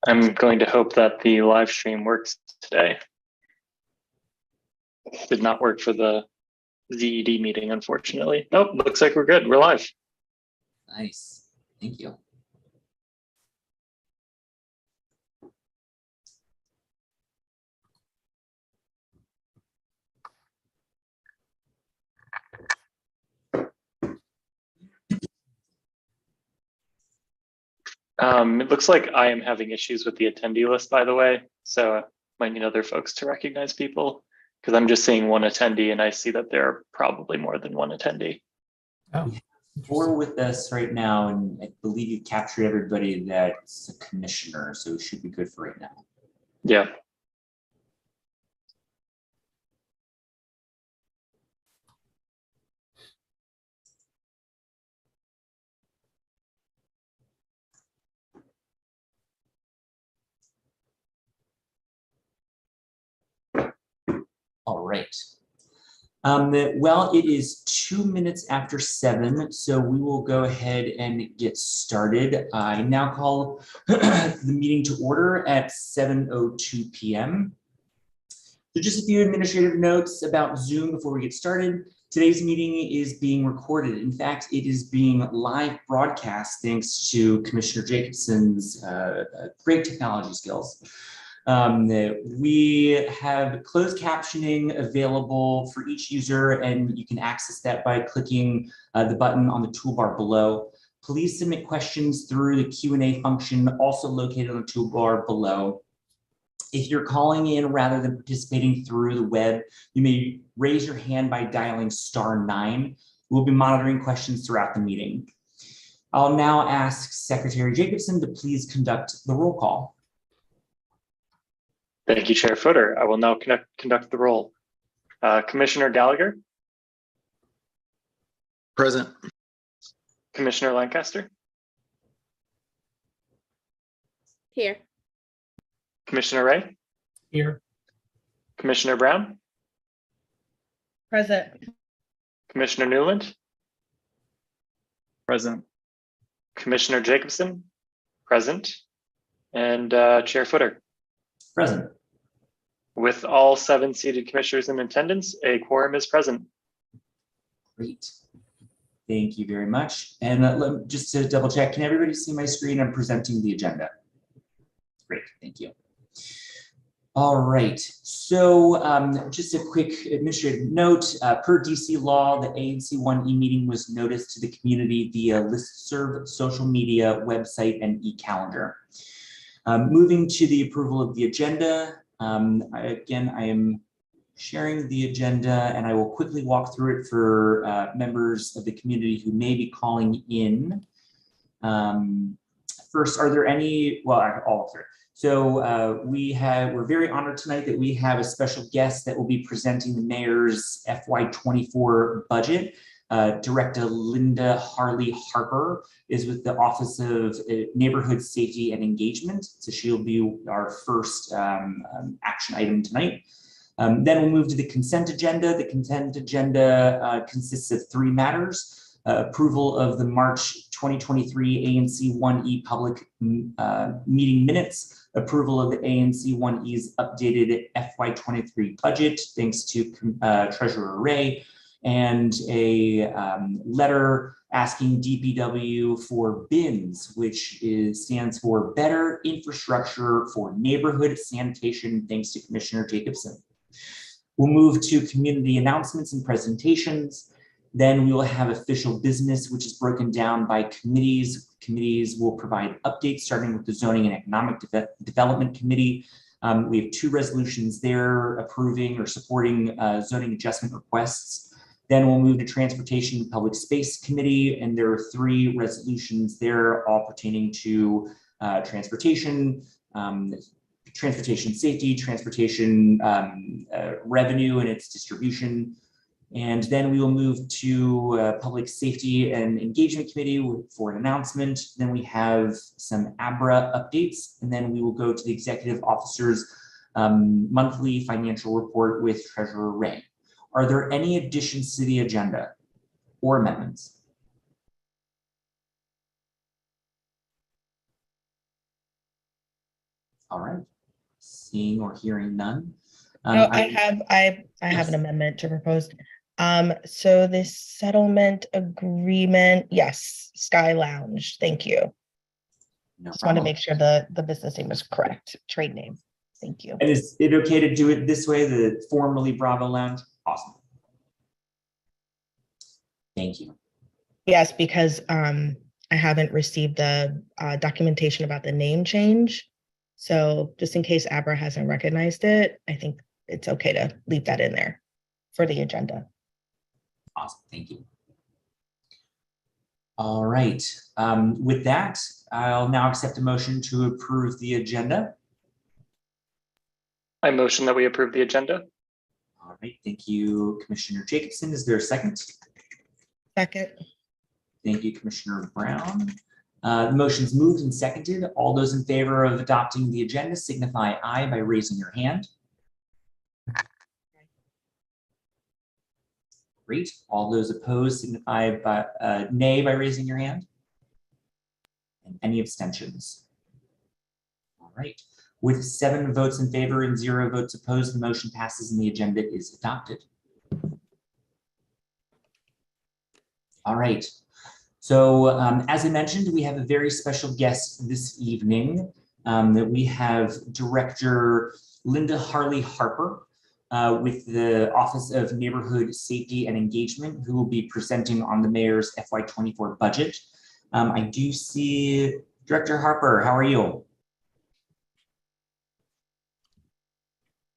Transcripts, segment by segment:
I'm going to hope that the live stream works today. Did not work for the ZED meeting, unfortunately. Nope, looks like we're good. We're live. Nice. Thank you. It looks like I am having issues with the attendee list, by the way. So might need other folks to recognize people because I'm just seeing one attendee and I see that there are probably more than one attendee. Oh, we're with us right now, and I believe you captured everybody that's a commissioner, so it should be good for right now. Yeah. All right. Well, it is 2 minutes after 7, so we will go ahead and get started. I now call the meeting to order at 7:02 p.m. So just a few administrative notes about Zoom before we get started. Today's meeting is being recorded. In fact, it is being live broadcast thanks to Commissioner Jacobson's great technology skills. We have closed captioning available for each user, and you can access that by clicking the button on the toolbar below. Please submit questions through the Q&A function, also located on the toolbar below. If you're calling in rather than participating through the web, you may raise your hand by dialing *9. We'll be monitoring questions throughout the meeting. I'll now ask Secretary Jacobson to please conduct the roll call. Thank you, Chair Footer. I will now conduct the roll. Commissioner Gallagher? Present. Commissioner Lancaster? Here. Commissioner Ray? Here. Commissioner Brown? Present. Commissioner Newland? Present. Commissioner Jacobson? Present. And Chair Footer? Present. With all 7 seated commissioners in attendance, a quorum is present. Great. Thank you very much. And just to double check, can everybody see my screen? I'm presenting the agenda. Great, thank you. All right, so just a quick administrative note. Per DC law, the ANC 1E meeting was noticed to the community via listserv, social media, website, and e-calendar. Moving to the approval of the agenda. I am sharing the agenda, and I will quickly walk through it for members of the community who may be calling in. First, are there any, well, all through. So we're very honored tonight that we have a special guest that will be presenting the mayor's FY24 budget. Director Linda Harley Harper is with the Office of Neighborhood Safety and Engagement. So she'll be our first action item tonight. Then we'll move to the consent agenda. The consent agenda consists of 3 matters. Approval of the March 2023 ANC 1E public meeting minutes, approval of the ANC 1E's updated FY23 budget, thanks to Treasurer Ray, and a letter asking DPW for BINS, which stands for Better Infrastructure for Neighborhood Sanitation, thanks to Commissioner Jacobson. We'll move to community announcements and presentations. Then we will have official business, which is broken down by committees. Committees will provide updates, starting with the Zoning and Economic Development Committee. We have 2 resolutions there approving or supporting zoning adjustment requests. Then we'll move to Transportation and Public Space Committee, and there are 3 resolutions there, all pertaining to transportation, transportation safety, transportation revenue and its distribution. And then we will move to Public Safety and Engagement Committee for an announcement. Then we have some ABRA updates, and then we will go to the Executive Officer's monthly financial report with Treasurer Ray. Are there any additions to the agenda or amendments? All right. Seeing or hearing none. No, I have an amendment to propose. So this settlement agreement, yes, Sky Lounge, thank you. No Just want to problem. make sure the business name is correct, trade name. Thank you. And is it okay to do it this way, the formerly Bravo Lounge? Awesome. Thank you. Yes, because I haven't received the documentation about the name change. So just in case Abra hasn't recognized it, I think it's okay to leave that in there for the agenda. Awesome, thank you. All right, with that, I'll now accept a motion to approve the agenda. I motion that we approve the agenda. All right, thank you, Commissioner Jacobson. Is there a second? Second. Thank you, Commissioner Brown. The motion's moved and seconded. All those in favor of adopting the agenda signify aye by raising your hand. Great. All those opposed signify by nay by raising your hand. And any abstentions? All right. With 7 votes in favor and 0 votes opposed, the motion passes and the agenda is adopted. All right. So as I mentioned, we have a very special guest this evening. That we have Director Linda Harley Harper with the Office of Neighborhood Safety and Engagement, who will be presenting on the mayor's FY24 budget. I do see Director Harper. How are you?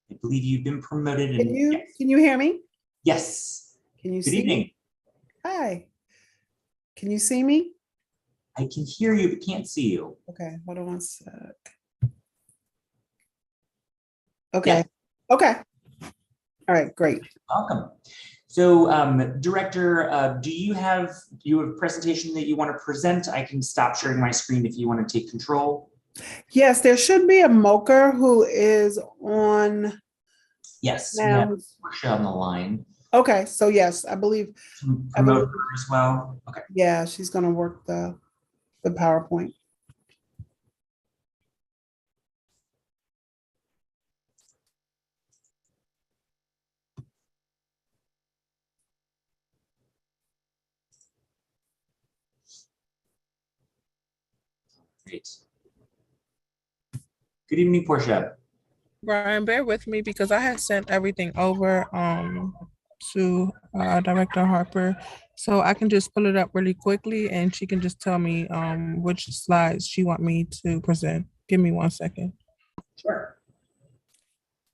I believe you've been promoted. Can you hear me? Yes. Can you Good see evening. me? Hi. Can you see me? I can hear you, but can't see you. Okay, hold on one sec. Okay. Yeah. Okay. All right, great. Welcome. So, Director, do you have a presentation that you want to present? I can stop sharing my screen if you want to take control. Yes, there should be a mocher who is on Yes, we now. have Portia on the line. Okay, so yes, I believe, Promote her as well. Okay. yeah, she's gonna work the PowerPoint. Great. Good evening, Portia. Brian, bear with me because I had sent everything over to Director Harper. So I can just pull it up really quickly and she can just tell me which slides she want me to present. Give me 1 second. Sure.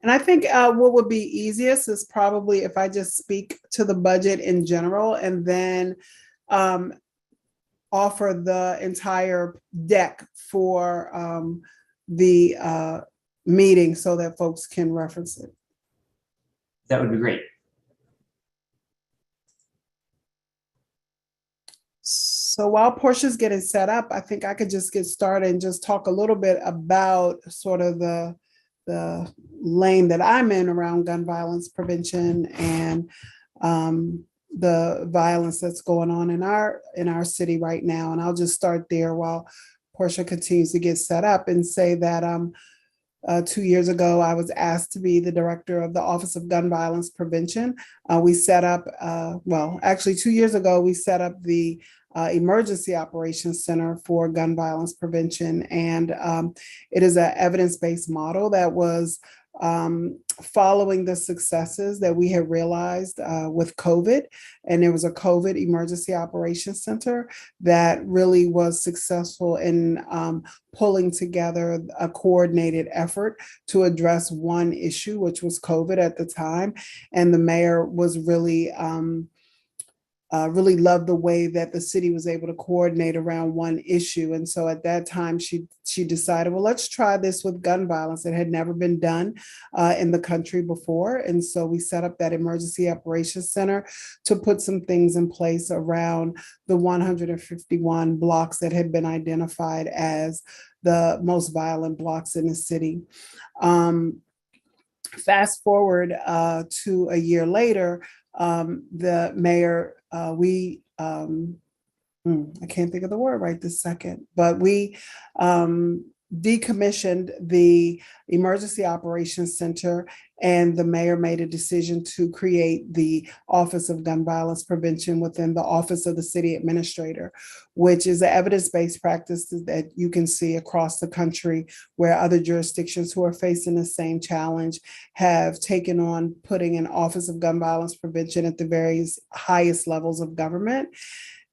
And I think what would be easiest is probably if I just speak to the budget in general and then offer the entire deck for the meeting so that folks can reference it. That would be great. So while Portia's getting set up, I think I could just get started and just talk a little bit about sort of the lane that I'm in around gun violence prevention and the violence that's going on in our city right now. And I'll just start there while Portia continues to get set up and say that 2 years ago, I was asked to be the director of the Office of Gun Violence Prevention. We set up, well, actually 2 years ago, we set up the Emergency Operations Center for Gun Violence Prevention. And it is an evidence-based model that was following the successes that we had realized with COVID. And there was a COVID Emergency Operations Center that really was successful in pulling together a coordinated effort to address one issue, which was COVID at the time. And the mayor was really really loved the way that the city was able to coordinate around one issue. And so at that time, she decided, well, let's try this with gun violence. It had never been done in the country before. And so we set up that Emergency Operations Center to put some things in place around the 151 blocks that had been identified as the most violent blocks in the city. Fast forward to a year later, the mayor, I can't think of the word right this second, but we decommissioned the Emergency Operations Center, and the mayor made a decision to create the Office of Gun Violence Prevention within the Office of the City Administrator, which is an evidence-based practice that you can see across the country, where other jurisdictions who are facing the same challenge have taken on putting an Office of Gun Violence Prevention at the various highest levels of government.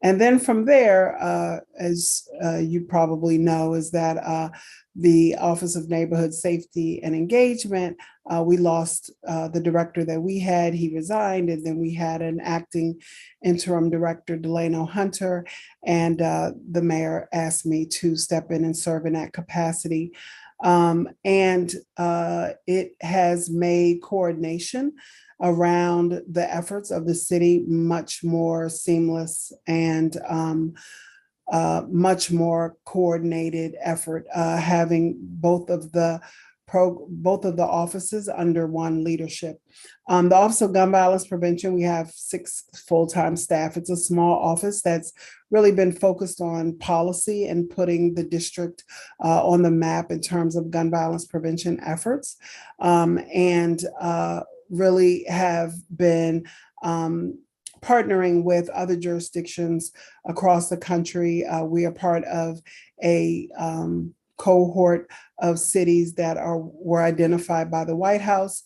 And then from there, as you probably know, is that the Office of Neighborhood Safety and Engagement, we lost the director that we had. He resigned, and then we had an acting interim director, Delano Hunter, and the mayor asked me to step in and serve in that capacity. And it has made coordination around the efforts of the city much more seamless and much more coordinated effort, having both of the offices under one leadership. The Office of Gun Violence Prevention, we have 6 full-time staff. It's a small office that's really been focused on policy and putting the district on the map in terms of gun violence prevention efforts, and really have been partnering with other jurisdictions across the country. We are part of a cohort of cities that were identified by the White House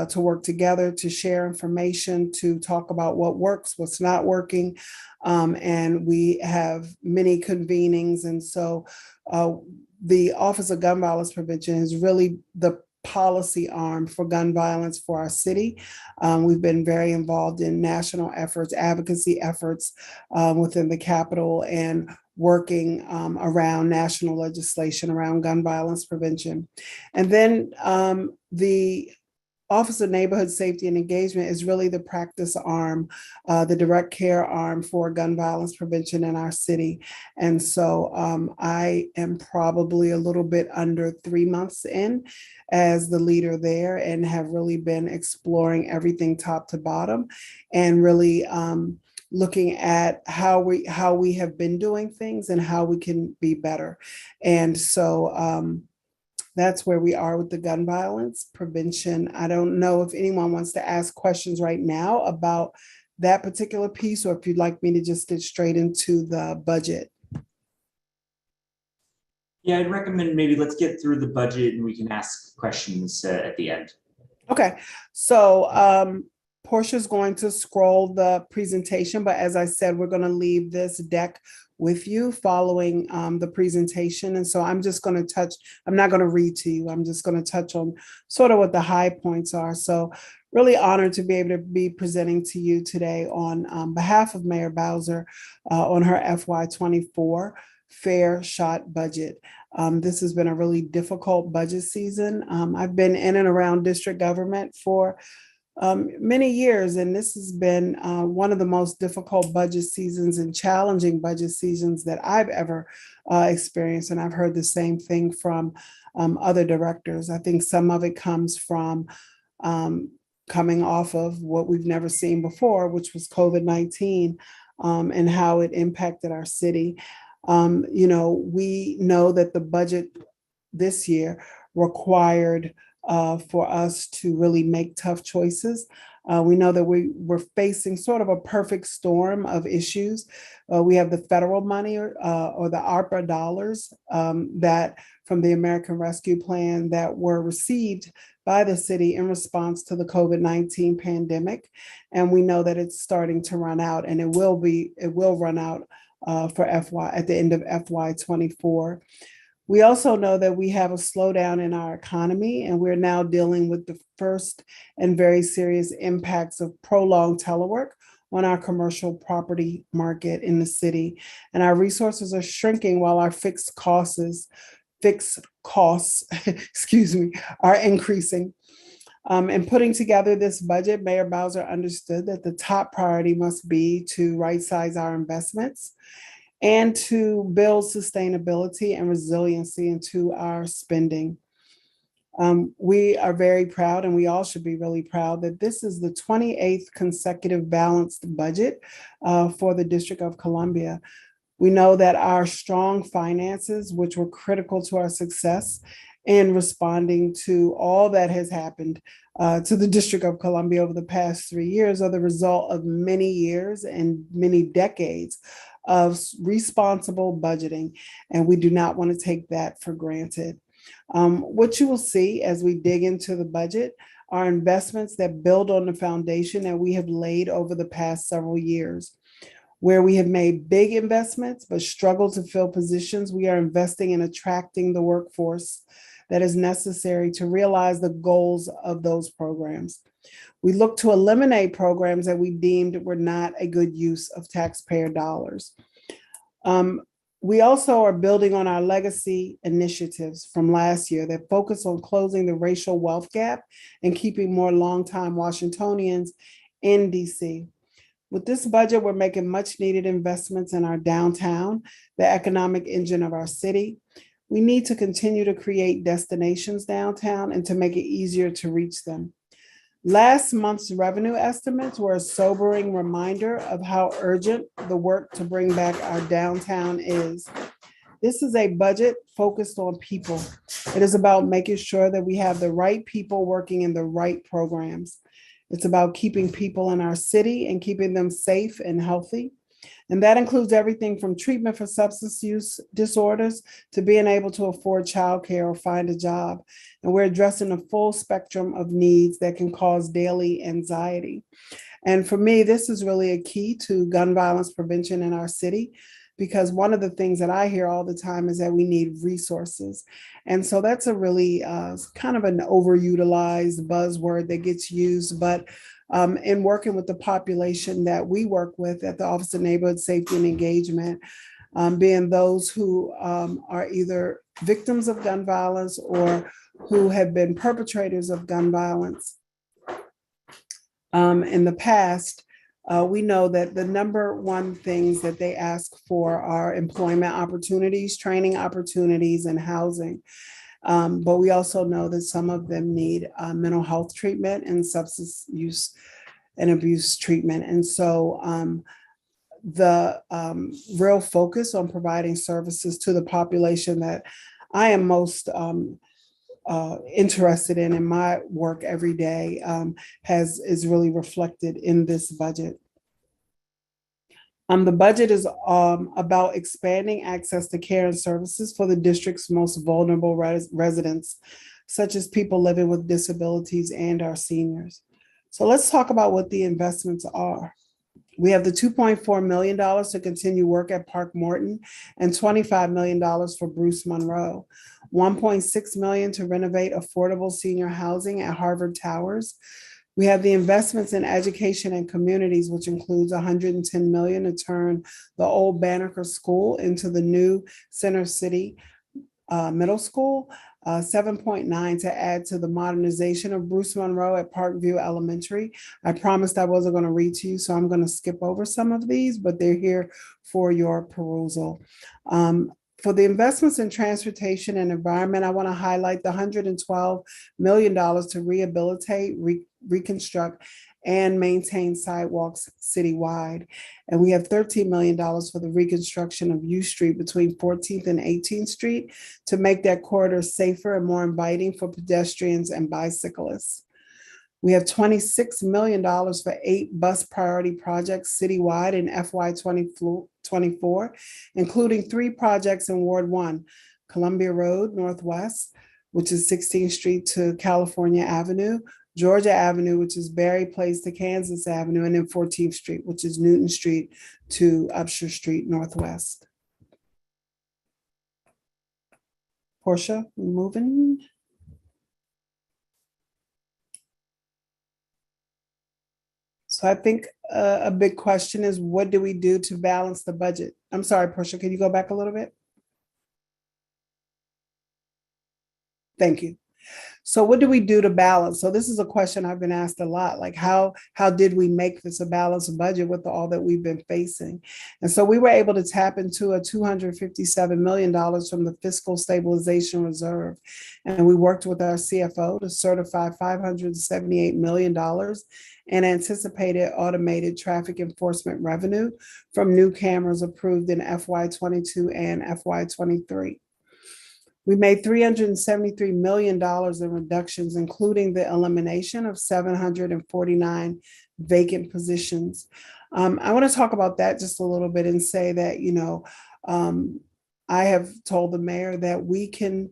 to work together, to share information, to talk about what works, what's not working. And we have many convenings. And so the Office of Gun Violence Prevention is really the policy arm for gun violence for our city. We've been very involved in national efforts, advocacy efforts within the Capitol, and working around national legislation around gun violence prevention. And then the Office of Neighborhood Safety and Engagement is really the practice arm, the direct care arm for gun violence prevention in our city. And so I am probably a little bit under 3 months in as the leader there, and have really been exploring everything top to bottom, and really looking at how we have been doing things and how we can be better. And so that's where we are with the gun violence prevention. I don't know if anyone wants to ask questions right now about that particular piece, or if you'd like me to just get straight into the budget. Yeah, I'd recommend maybe let's get through the budget and we can ask questions at the end. Okay, so Portia's going to scroll the presentation, but as I said, we're going to leave this deck with you following the presentation. And so I'm just going to touch, I'm not going to read to you, I'm just going to touch on sort of what the high points are. So really honored to be able to be presenting to you today on behalf of Mayor Bowser on her FY24 Fair Shot budget. This has been a really difficult budget season. I've been in and around district government for many years, and this has been one of the most difficult budget seasons and challenging budget seasons that I've ever experienced. And I've heard the same thing from other directors. I think some of it comes from coming off of what we've never seen before, which was COVID-19, and how it impacted our city. We know that the budget this year required for us to really make tough choices. We know that we're facing sort of a perfect storm of issues. We have the federal money or the ARPA dollars that from the American Rescue Plan that were received by the city in response to the COVID-19 pandemic. And we know that it's starting to run out, and it will run out at the end of FY24. We also know that we have a slowdown in our economy, and we're now dealing with the first and very serious impacts of prolonged telework on our commercial property market in the city. And our resources are shrinking while our fixed costs, are increasing. In putting together this budget, Mayor Bowser understood that the top priority must be to right-size our investments and to build sustainability and resiliency into our spending. We are very proud, and we all should be really proud, that this is the 28th consecutive balanced budget for the District of Columbia. We know that our strong finances, which were critical to our success in responding to all that has happened to the District of Columbia over the past 3 years, are the result of many years and many decades of responsible budgeting, and we do not want to take that for granted. What you will see as we dig into the budget are investments that build on the foundation that we have laid over the past several years. Where we have made big investments but struggle to fill positions, we are investing in attracting the workforce that is necessary to realize the goals of those programs. We look to eliminate programs that we deemed were not a good use of taxpayer dollars. We also are building on our legacy initiatives from last year that focus on closing the racial wealth gap and keeping more longtime Washingtonians in DC. With this budget, we're making much needed investments in our downtown, the economic engine of our city. We need to continue to create destinations downtown and to make it easier to reach them. Last month's revenue estimates were a sobering reminder of how urgent the work to bring back our downtown is. This is a budget focused on people. It is about making sure that we have the right people working in the right programs. It's about keeping people in our city and keeping them safe and healthy. And that includes everything from treatment for substance use disorders to being able to afford childcare or find a job. And we're addressing a full spectrum of needs that can cause daily anxiety. And for me, this is really a key to gun violence prevention in our city, because one of the things that I hear all the time is that we need resources. And so that's a really kind of an overutilized buzzword that gets used, but in working with the population that we work with at the Office of Neighborhood Safety and Engagement, being those who are either victims of gun violence or who have been perpetrators of gun violence in the past, we know that the number one things that they ask for are employment opportunities, training opportunities, and housing. But we also know that some of them need mental health treatment and substance use and abuse treatment. And so the real focus on providing services to the population that I am most interested in my work every day is really reflected in this budget. The budget is about expanding access to care and services for the district's most vulnerable residents, such as people living with disabilities and our seniors. So let's talk about what the investments are. We have the $2.4 million to continue work at Park Morton and $25 million for Bruce Monroe, $1.6 million to renovate affordable senior housing at Harvard Towers. We have the investments in education and communities, which includes $110 million to turn the old Banneker School into the new Center City Middle School, 7.9 to add to the modernization of Bruce Monroe at Parkview Elementary. I promised I wasn't going to read to you, so I'm going to skip over some of these, but they're here for your perusal. For the investments in transportation and environment, I want to highlight the $112 million to rehabilitate, reconstruct, and maintain sidewalks citywide. And we have $13 million for the reconstruction of U Street between 14th and 18th Street to make that corridor safer and more inviting for pedestrians and bicyclists. We have $26 million for 8 bus priority projects citywide in FY 2024, including 3 projects in Ward 1, Columbia Road Northwest, which is 16th Street to California Avenue, Georgia Avenue, which is Berry Place to Kansas Avenue, and then 14th Street, which is Newton Street to Upshur Street Northwest. Portia, we moving? So I think a big question is, what do we do to balance the budget? I'm sorry, Portia, can you go back a little bit? Thank you. So what do we do to balance? So this is a question I've been asked a lot, like how did we make this a balanced budget with all that we've been facing? And so we were able to tap into a $257 million from the Fiscal Stabilization Reserve. And we worked with our CFO to certify $578 million in anticipated automated traffic enforcement revenue from new cameras approved in FY22 and FY23. We made $373 million in reductions, including the elimination of 749 vacant positions. I want to talk about that just a little bit and say that, I have told the mayor that we can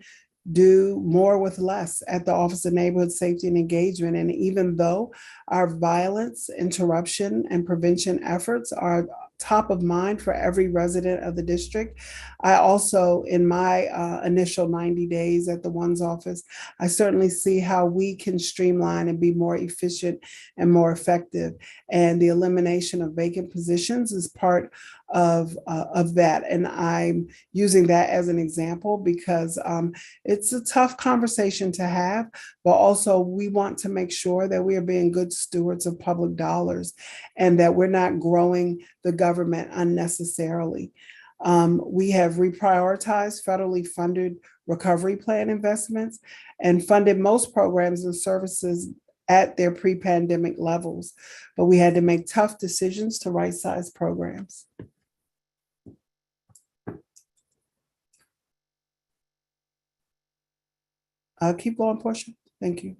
do more with less at the Office of Neighborhood Safety and Engagement. And even though our violence interruption and prevention efforts are top of mind for every resident of the district, I also, in my initial 90 days at the ONE's office, I certainly see how we can streamline and be more efficient and more effective. And the elimination of vacant positions is part of that. And I'm using that as an example because it's a tough conversation to have, but also we want to make sure that we are being good stewards of public dollars and that we're not growing the government unnecessarily. We have reprioritized federally funded recovery plan investments and funded most programs and services at their pre-pandemic levels, but we had to make tough decisions to right-size programs. Keep going, Portia. Thank you.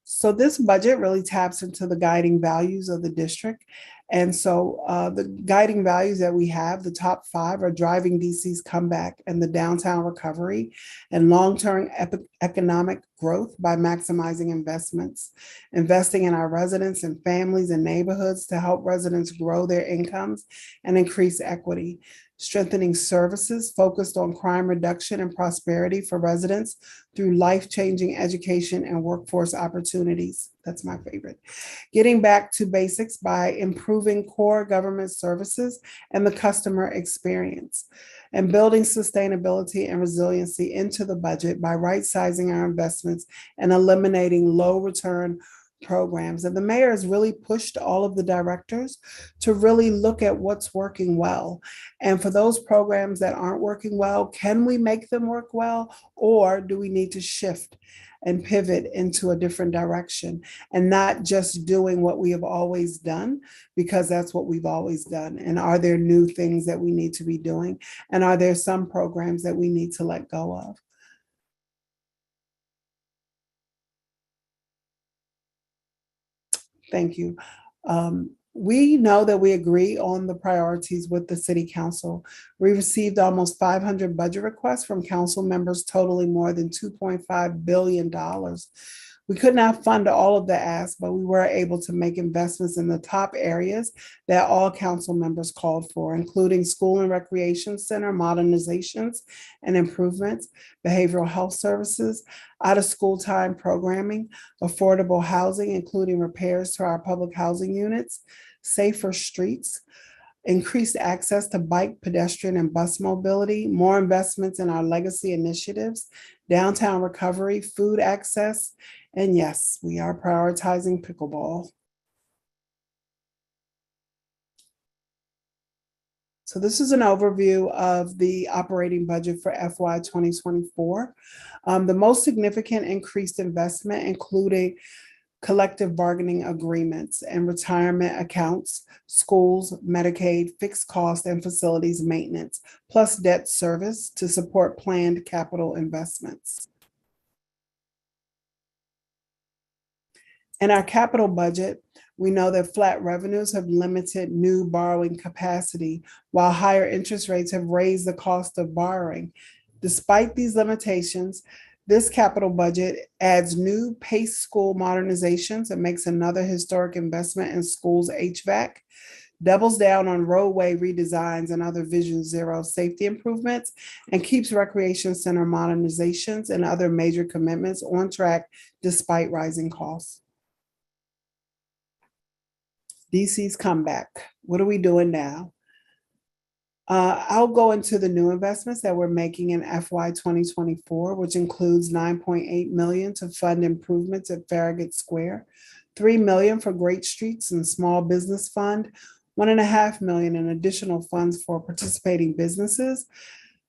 So this budget really taps into the guiding values of the district. And so the guiding values that we have, the top 5 are driving DC's comeback and the downtown recovery and long-term economic growth by maximizing investments, investing in our residents and families and neighborhoods to help residents grow their incomes and increase equity, strengthening services focused on crime reduction and prosperity for residents through life-changing education and workforce opportunities. That's my favorite. Getting back to basics by improving core government services and the customer experience, and building sustainability and resiliency into the budget by right-sizing our investments and eliminating low-return programs. And the mayor has really pushed all of the directors to really look at what's working well. And for those programs that aren't working well, can we make them work well? Or do we need to shift and pivot into a different direction and not just doing what we have always done, because that's what we've always done? And are there new things that we need to be doing? And are there some programs that we need to let go of? Thank you. We know that we agree on the priorities with the city council. We received almost 500 budget requests from council members totaling more than $2.5 billion. We could not fund all of the asks, but we were able to make investments in the top areas that all council members called for, including school and recreation center modernizations and improvements, behavioral health services, out-of-school time programming, affordable housing, including repairs to our public housing units, safer streets, increased access to bike, pedestrian, and bus mobility, more investments in our legacy initiatives, downtown recovery, food access, and yes, we are prioritizing pickleball. So this is an overview of the operating budget for FY 2024. The most significant increased investment including collective bargaining agreements and retirement accounts, schools, Medicaid, fixed cost and facilities maintenance, plus debt service to support planned capital investments. In our capital budget, we know that flat revenues have limited new borrowing capacity, while higher interest rates have raised the cost of borrowing. Despite these limitations, this capital budget adds new PACE school modernizations and makes another historic investment in schools HVAC, doubles down on roadway redesigns and other Vision Zero safety improvements, and keeps recreation center modernizations and other major commitments on track despite rising costs. DC's comeback. What are we doing now? I'll go into the new investments that we're making in FY 2024, which includes 9.8 million to fund improvements at Farragut Square, 3 million for Great Streets and Small Business Fund, 1.5 million in additional funds for participating businesses,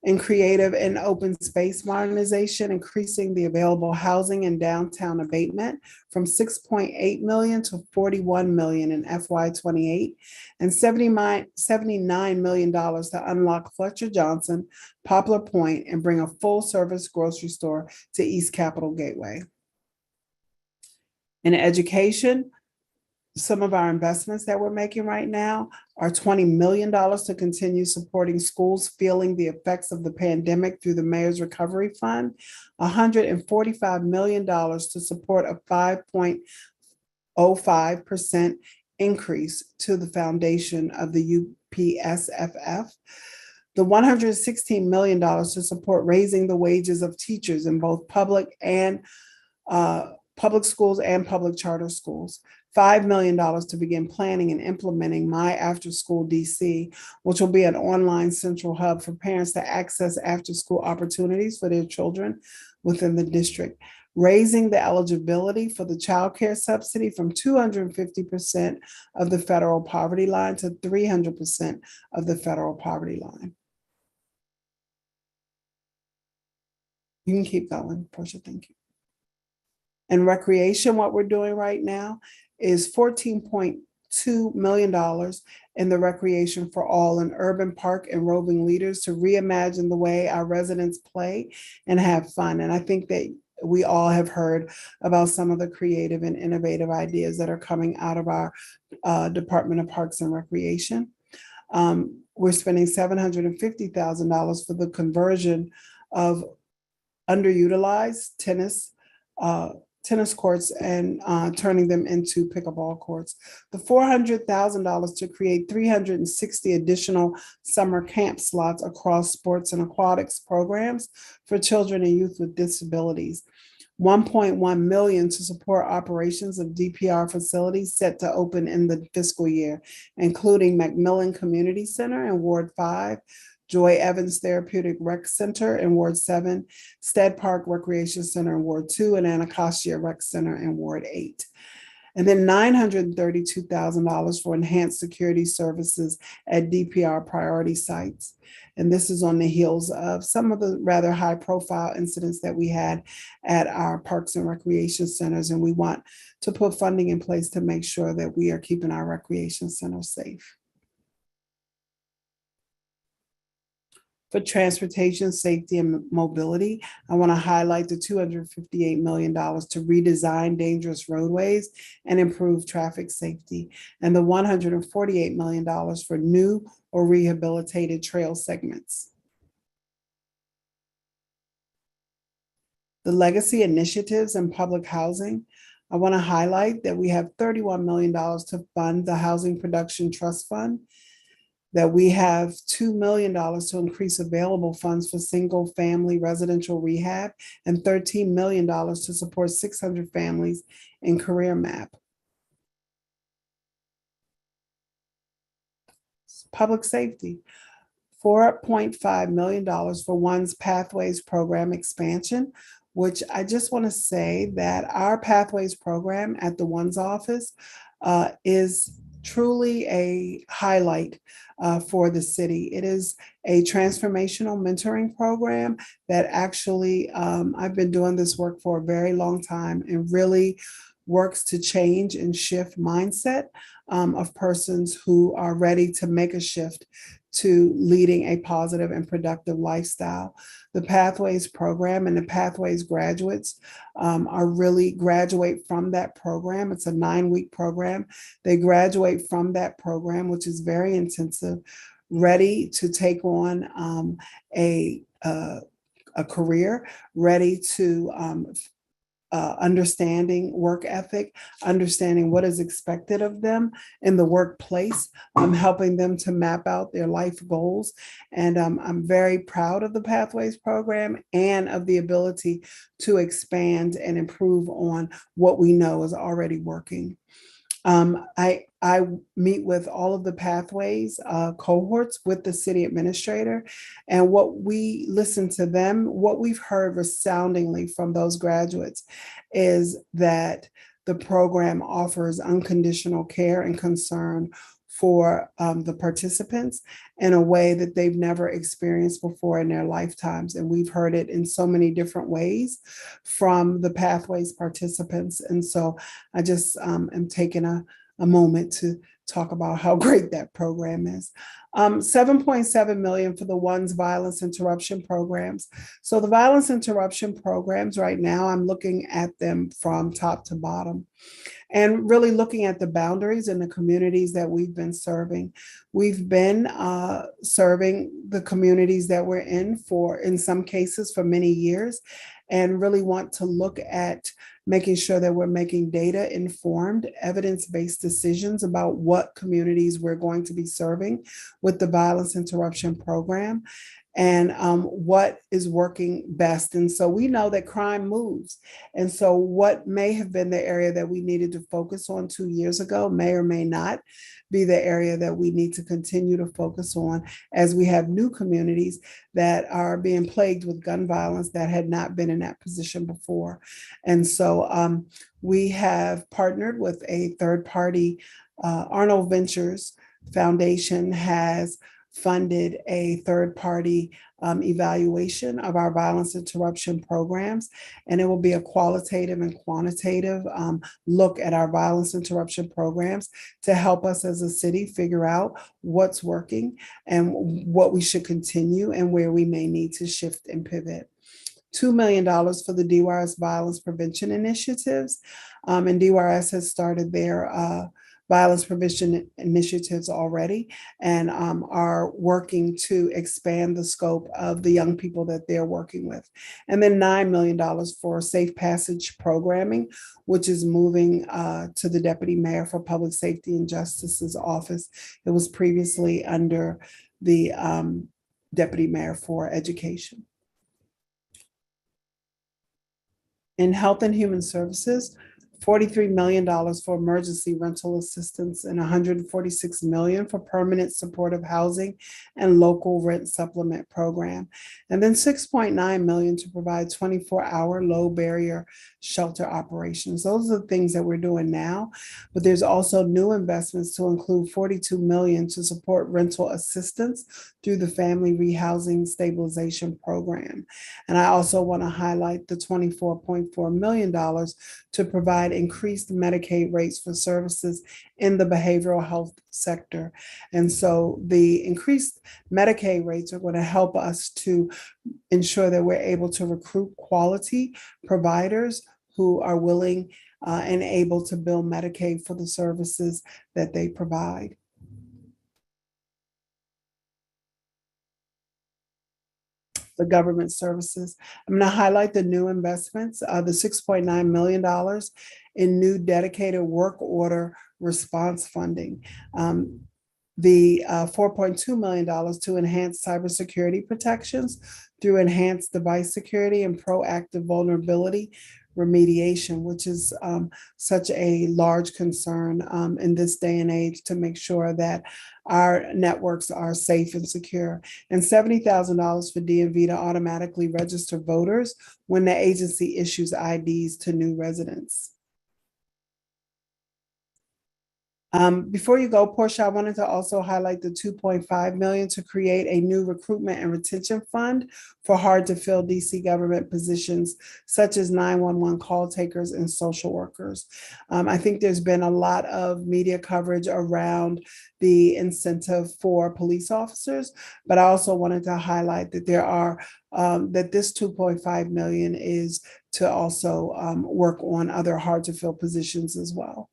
in creative and open space modernization, increasing the available housing and downtown abatement from 6.8 million to 41 million in FY 28, and $79 million to unlock Fletcher Johnson, Poplar Point, and bring a full service grocery store to East Capitol Gateway. In education, some of our investments that we're making right now are $20 million to continue supporting schools feeling the effects of the pandemic through the Mayor's Recovery Fund, $145 million to support a 5.05% increase to the foundation of the UPSFF, the $116 million to support raising the wages of teachers in both public schools and public charter schools, $5 million to begin planning and implementing My After School DC, which will be an online central hub for parents to access after school opportunities for their children within the district, raising the eligibility for the child care subsidy from 250% of the federal poverty line to 300% of the federal poverty line. You can keep going, Portia, thank you. And recreation, what we're doing right now is $14.2 million in the Recreation for All and Urban Park and Roving Leaders to reimagine the way our residents play and have fun. And I think that we all have heard about some of the creative and innovative ideas that are coming out of our Department of Parks and Recreation. We're spending $750,000 for the conversion of underutilized tennis courts and turning them into pickleball courts. The $400,000 to create 360 additional summer camp slots across sports and aquatics programs for children and youth with disabilities. 1.1 million to support operations of DPR facilities set to open in the fiscal year, including Macmillan Community Center in Ward 5, Joy Evans Therapeutic Rec Center in Ward 7, Stead Park Recreation Center in Ward 2, and Anacostia Rec Center in Ward 8. And then $932,000 for enhanced security services at DPR priority sites. And this is on the heels of some of the rather high profile incidents that we had at our parks and recreation centers. And we want to put funding in place to make sure that we are keeping our recreation centers safe. For transportation, safety, and mobility, I want to highlight the $258 million to redesign dangerous roadways and improve traffic safety, and the $148 million for new or rehabilitated trail segments. The legacy initiatives in public housing, I want to highlight that we have $31 million to fund the Housing Production Trust Fund, that we have $2 million to increase available funds for single family residential rehab, and $13 million to support 600 families in Career Map. Public safety, $4.5 million for One's Pathways program expansion, which I just want to say that our Pathways program at the One's office is truly a highlight for the city. It is a transformational mentoring program that actually, I've been doing this work for a very long time and really works to change and shift mindset of persons who are ready to make a shift to leading a positive and productive lifestyle. The Pathways program and the Pathways graduates are really graduate from that program. It's a 9-week program. They graduate from that program, which is very intensive, ready to take on a career, ready to understanding work ethic, understanding what is expected of them in the workplace, helping them to map out their life goals. And I'm very proud of the Pathways program and of the ability to expand and improve on what we know is already working. I I meet with all of the pathways cohorts with the city administrator. And what we listen to them, what we've heard resoundingly from those graduates is that the program offers unconditional care and concern for the participants in a way that they've never experienced before in their lifetimes. And we've heard it in so many different ways from the Pathways participants. And so I just am taking a moment to talk about how great that program is. 7.7 million for the one's violence interruption programs. So the violence interruption programs right now, I'm looking at them from top to bottom and really looking at the boundaries in the communities that we've been serving. We've been serving the communities that we're in some cases for many years, and really want to look at making sure that we're making data informed, evidence-based decisions about what communities we're going to be serving with the violence interruption program, and what is working best. And so we know that crime moves. And so what may have been the area that we needed to focus on 2 years ago may or may not be the area that we need to continue to focus on as we have new communities that are being plagued with gun violence that had not been in that position before. And so we have partnered with a third party. Arnold Ventures Foundation has funded a third-party evaluation of our violence interruption programs, and it will be a qualitative and quantitative look at our violence interruption programs to help us as a city figure out what's working and what we should continue and where we may need to shift and pivot. $2 million for the DYS violence prevention initiatives, and DYS has started their violence prevention initiatives already and are working to expand the scope of the young people that they're working with. And then $9 million for safe passage programming, which is moving to the Deputy Mayor for Public Safety and Justice's office. It was previously under the Deputy Mayor for Education. In Health and Human Services, $43 million for emergency rental assistance and $146 million for permanent supportive housing and local rent supplement program. And then $6.9 million to provide 24-hour low barrier shelter operations. Those are the things that we're doing now, but there's also new investments to include $42 million to support rental assistance through the Family Rehousing Stabilization Program. And I also want to highlight the $24.4 million to provide increased Medicaid rates for services in the behavioral health sector. And so the increased Medicaid rates are going to help us to ensure that we're able to recruit quality providers who are willing and able to bill Medicaid for the services that they provide. The government services. I'm going to highlight the new investments, the $6.9 million in new dedicated work order response funding. The $4.2 million to enhance cybersecurity protections through enhanced device security and proactive vulnerability remediation, which is such a large concern in this day and age to make sure that our networks are safe and secure. And $70,000 for DMV to automatically register voters when the agency issues IDs to new residents. Before you go, Portia, I wanted to also highlight the $2.5 million to create a new recruitment and retention fund for hard to fill DC government positions, such as 911 call takers and social workers. I think there's been a lot of media coverage around the incentive for police officers, but I also wanted to highlight that there are that this $2.5 million is to also work on other hard to fill positions as well.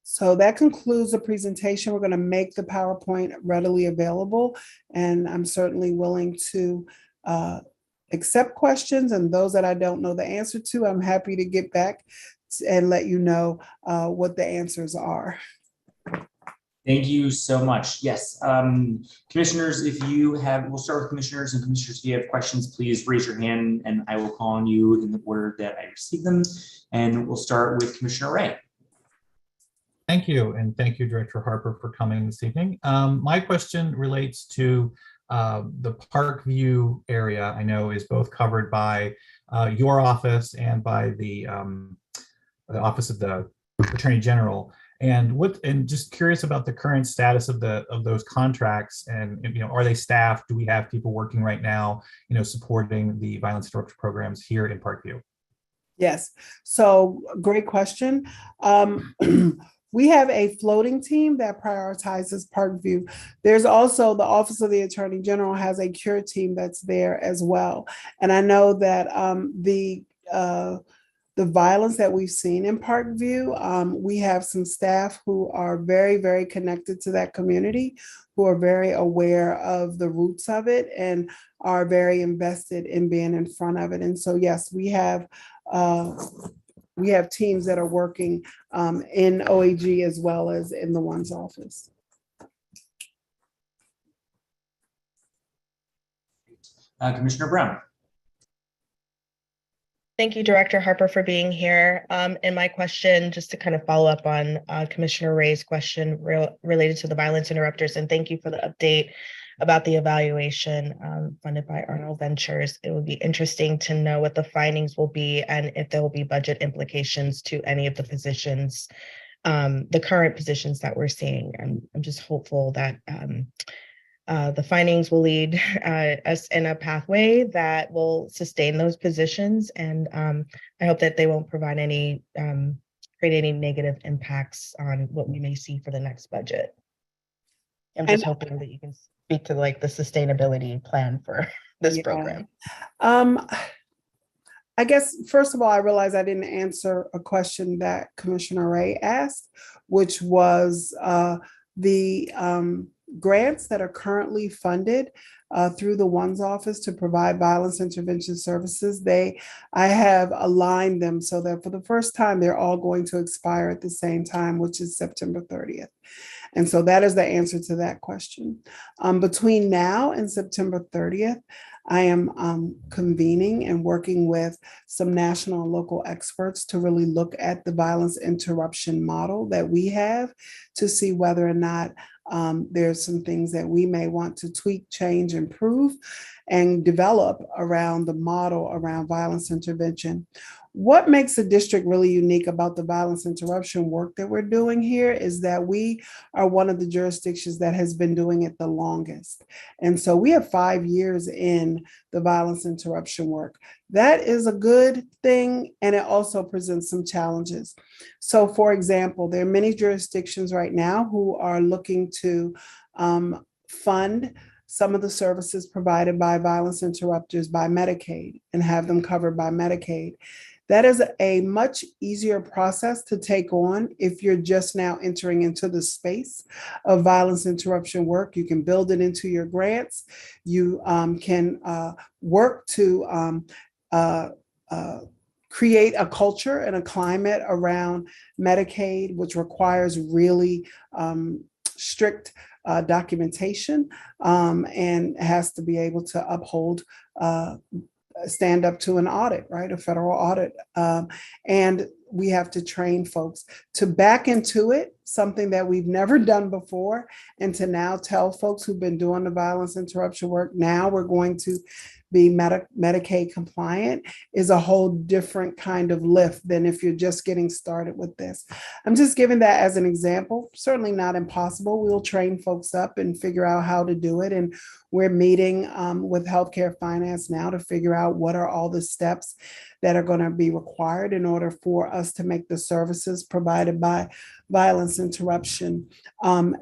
So that concludes the presentation. We're going to make the PowerPoint readily available, and I'm certainly willing to accept questions, and those that I don't know the answer to, I'm happy to get back and let you know what the answers are. Thank you so much. Yes, commissioners, if you have, we'll start with commissioners, and commissioners, if you have questions, please raise your hand and I will call on you in the order that I receive them. And we'll start with Commissioner Ray. Thank you, and thank you, Director Harper, for coming this evening. My question relates to the Parkview area. I know is both covered by your office and by the Office of the Attorney General. And just curious about the current status of those contracts, and are they staffed? Do we have people working right now, supporting the violence interruption programs here in Parkview? Yes, so great question. We have a floating team that prioritizes Parkview. There's also the Office of the Attorney General has a cure team that's there as well. And I know that the violence that we've seen in Parkview, we have some staff who are very, very connected to that community, who are very aware of the roots of it and are very invested in being in front of it. And so, yes, we have teams that are working in OAG as well as in the one's office. Commissioner Brown. Thank you, Director Harper, for being here. And my question, just to kind of follow up on Commissioner Ray's question related to the violence interrupters, and thank you for the update about the evaluation funded by Arnold Ventures. It would be interesting to know what the findings will be and if there will be budget implications to any of the positions, the current positions that we're seeing. And I'm just hopeful that the findings will lead us in a pathway that will sustain those positions. And I hope that they won't provide any, create any negative impacts on what we may see for the next budget. I'm just hoping that you can speak to like the sustainability plan for this program. I guess, first of all, I realized I didn't answer a question that Commissioner Ray asked, which was the grants that are currently funded through the one's office to provide violence intervention services. I have aligned them so that for the first time, they're all going to expire at the same time, which is September 30th. And so that is the answer to that question. Between now and September 30th, I am convening and working with some national and local experts to really look at the violence interruption model that we have to see whether or not there's some things that we may want to tweak, change, improve, and develop around the model around violence intervention. What makes the district really unique about the violence interruption work that we're doing here is that we are one of the jurisdictions that has been doing it the longest. And so we have 5 years in the violence interruption work. That is a good thing, and it also presents some challenges. So for example, there are many jurisdictions right now who are looking to fund some of the services provided by violence interrupters by Medicaid and have them covered by Medicaid. That is a much easier process to take on if you're just now entering into the space of violence interruption work. You can build it into your grants. You can work to create a culture and a climate around Medicaid, which requires really strict documentation and has to be able to uphold stand up to an audit, right? A federal audit. And we have to train folks to back into it, something that we've never done before, and to now tell folks who've been doing the violence interruption work, now we're going to be Medicaid compliant, is a whole different kind of lift than if you're just getting started with this. I'm just giving that as an example, certainly not impossible. We'll train folks up and figure out how to do it. And we're meeting with healthcare finance now to figure out what are all the steps that are going to be required in order for us to make the services provided by violence interruption.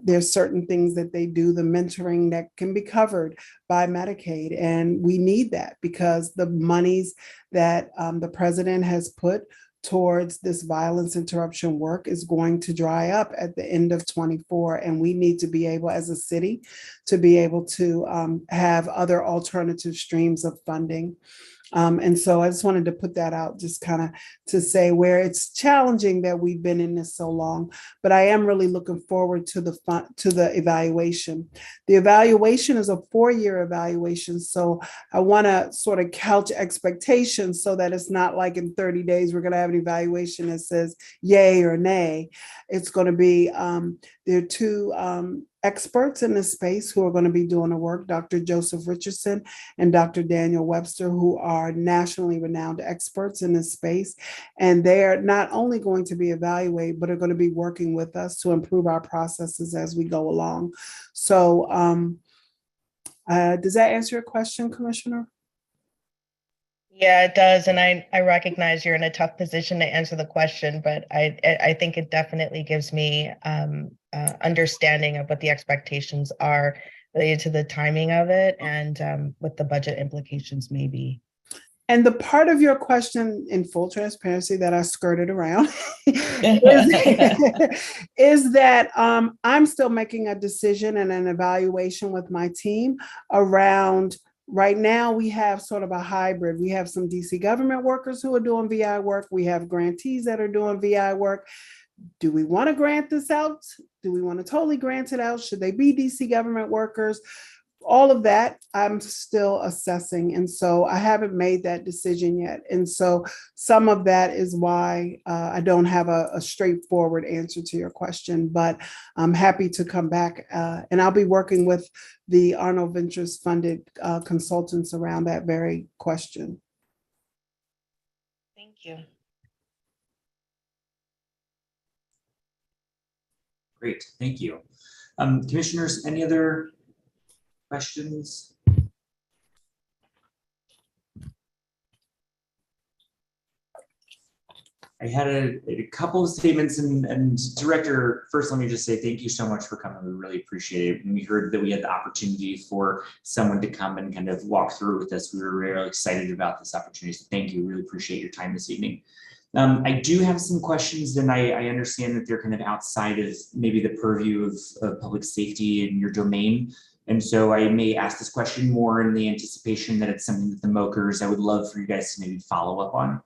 There's certain things that they do, the mentoring that can be covered by Medicaid. And we need that because the monies that the president has put towards this violence interruption work is going to dry up at the end of 24. And we need to be able, as a city, to be able to have other alternative streams of funding. And so I just wanted to put that out, just kind of to say where it's challenging that we've been in this so long, but I am really looking forward to the evaluation. The evaluation is a 4-year evaluation, so I want to sort of couch expectations so that it's not like in 30 days we're going to have an evaluation that says yay or nay. It's going to be there are two experts in this space who are going to be doing the work, Dr. Joseph Richardson and Dr. Daniel Webster, who are nationally renowned experts in this space. And they're not only going to be evaluated, but are going to be working with us to improve our processes as we go along. So does that answer your question, Commissioner? Yeah, it does. And I recognize you're in a tough position to answer the question, but I think it definitely gives me understanding of what the expectations are related to the timing of it and what the budget implications may be. And the part of your question, in full transparency, that I skirted around is that I'm still making a decision and an evaluation with my team around. Right now, we have sort of a hybrid. We have some DC government workers who are doing VI work. We have grantees that are doing VI work. Do we want to grant this out? Do we want to totally grant it out? Should they be DC government workers? All of that I'm still assessing. And so I haven't made that decision yet. And so some of that is why I don't have a straightforward answer to your question, but I'm happy to come back and I'll be working with the Arnold Ventures funded consultants around that very question. Thank you. Great, thank you. Commissioners, any other questions? I had a couple of statements and Director, first, let me just say thank you so much for coming. We really appreciate it. When we heard that we had the opportunity for someone to come and kind of walk through with us, we were really excited about this opportunity. So thank you, really appreciate your time this evening. I do have some questions, and I understand that they're kind of outside of maybe the purview of public safety in your domain. And so I may ask this question more in the anticipation that it's something that the MOKers, I would love for you guys to maybe follow up on.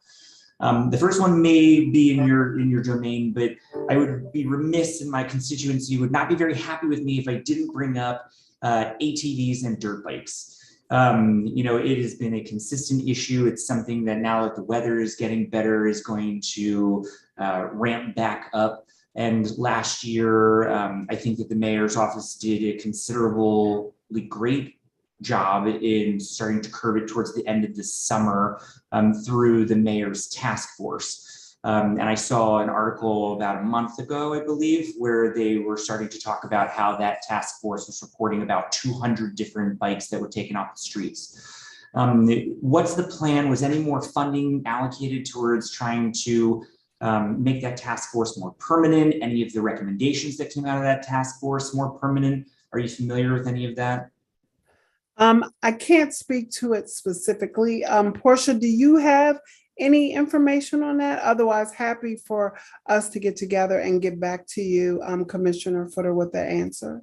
The first one may be in your domain, but I would be remiss, and my constituency would not be very happy with me if I didn't bring up ATVs and dirt bikes. You know, it has been a consistent issue. It's something that now that the weather is getting better is going to ramp back up. And last year, I think that the mayor's office did a considerably great job in starting to curb it towards the end of the summer through the mayor's task force. And I saw an article about a month ago, I believe, where they were starting to talk about how that task force was reporting about 200 different bikes that were taken off the streets. What's the plan? Was any more funding allocated towards trying to make that task force more permanent? Any of the recommendations that came out of that task force more permanent? Are you familiar with any of that? I can't speak to it specifically. Portia, do you have any information on that? Otherwise, happy for us to get together and get back to you, Commissioner Footer, with the answer.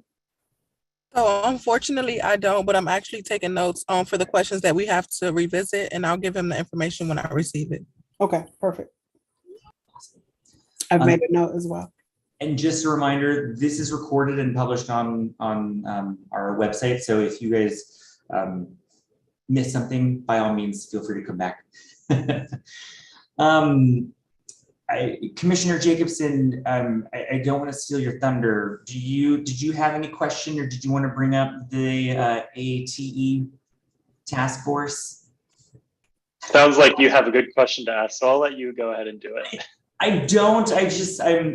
So unfortunately, I don't, but I'm actually taking notes for the questions that we have to revisit, and I'll give him the information when I receive it. Okay, perfect. I've made a note as well. And just a reminder, this is recorded and published on our website. So if you guys miss something, by all means, feel free to come back. Commissioner Jacobson, I don't want to steal your thunder. Did you have any question, or did you want to bring up the ATE task force? Sounds like you have a good question to ask, so I'll let you go ahead and do it. I don't.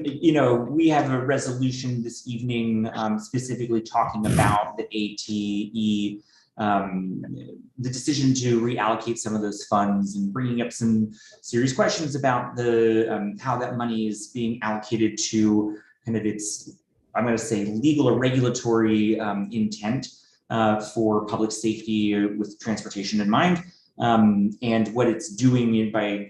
You know, we have a resolution this evening specifically talking about the ATE, the decision to reallocate some of those funds, and bringing up some serious questions about the how that money is being allocated to kind of its, I'm going to say, legal or regulatory intent for public safety with transportation in mind, and what it's doing by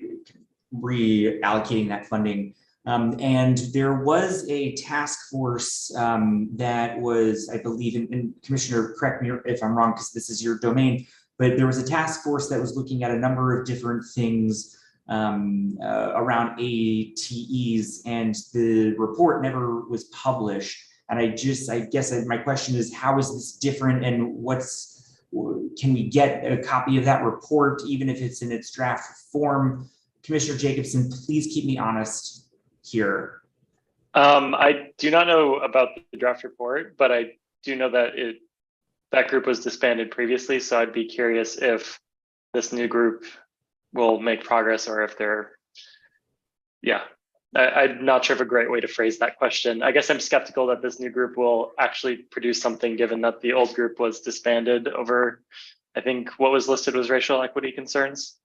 reallocating that funding. And there was a task force that was, I believe, and Commissioner, correct me if I'm wrong, because this is your domain, but there was a task force that was looking at a number of different things around ATEs, and the report never was published. And I guess my question is, how is this different, and can we get a copy of that report, even if it's in its draft form? Commissioner Jacobson, please keep me honest here. I do not know about the draft report, but I do know that that group was disbanded previously. So I'd be curious if this new group will make progress, or if I'm not sure of a great way to phrase that question. I guess I'm skeptical that this new group will actually produce something, given that the old group was disbanded over, I think what was listed was racial equity concerns.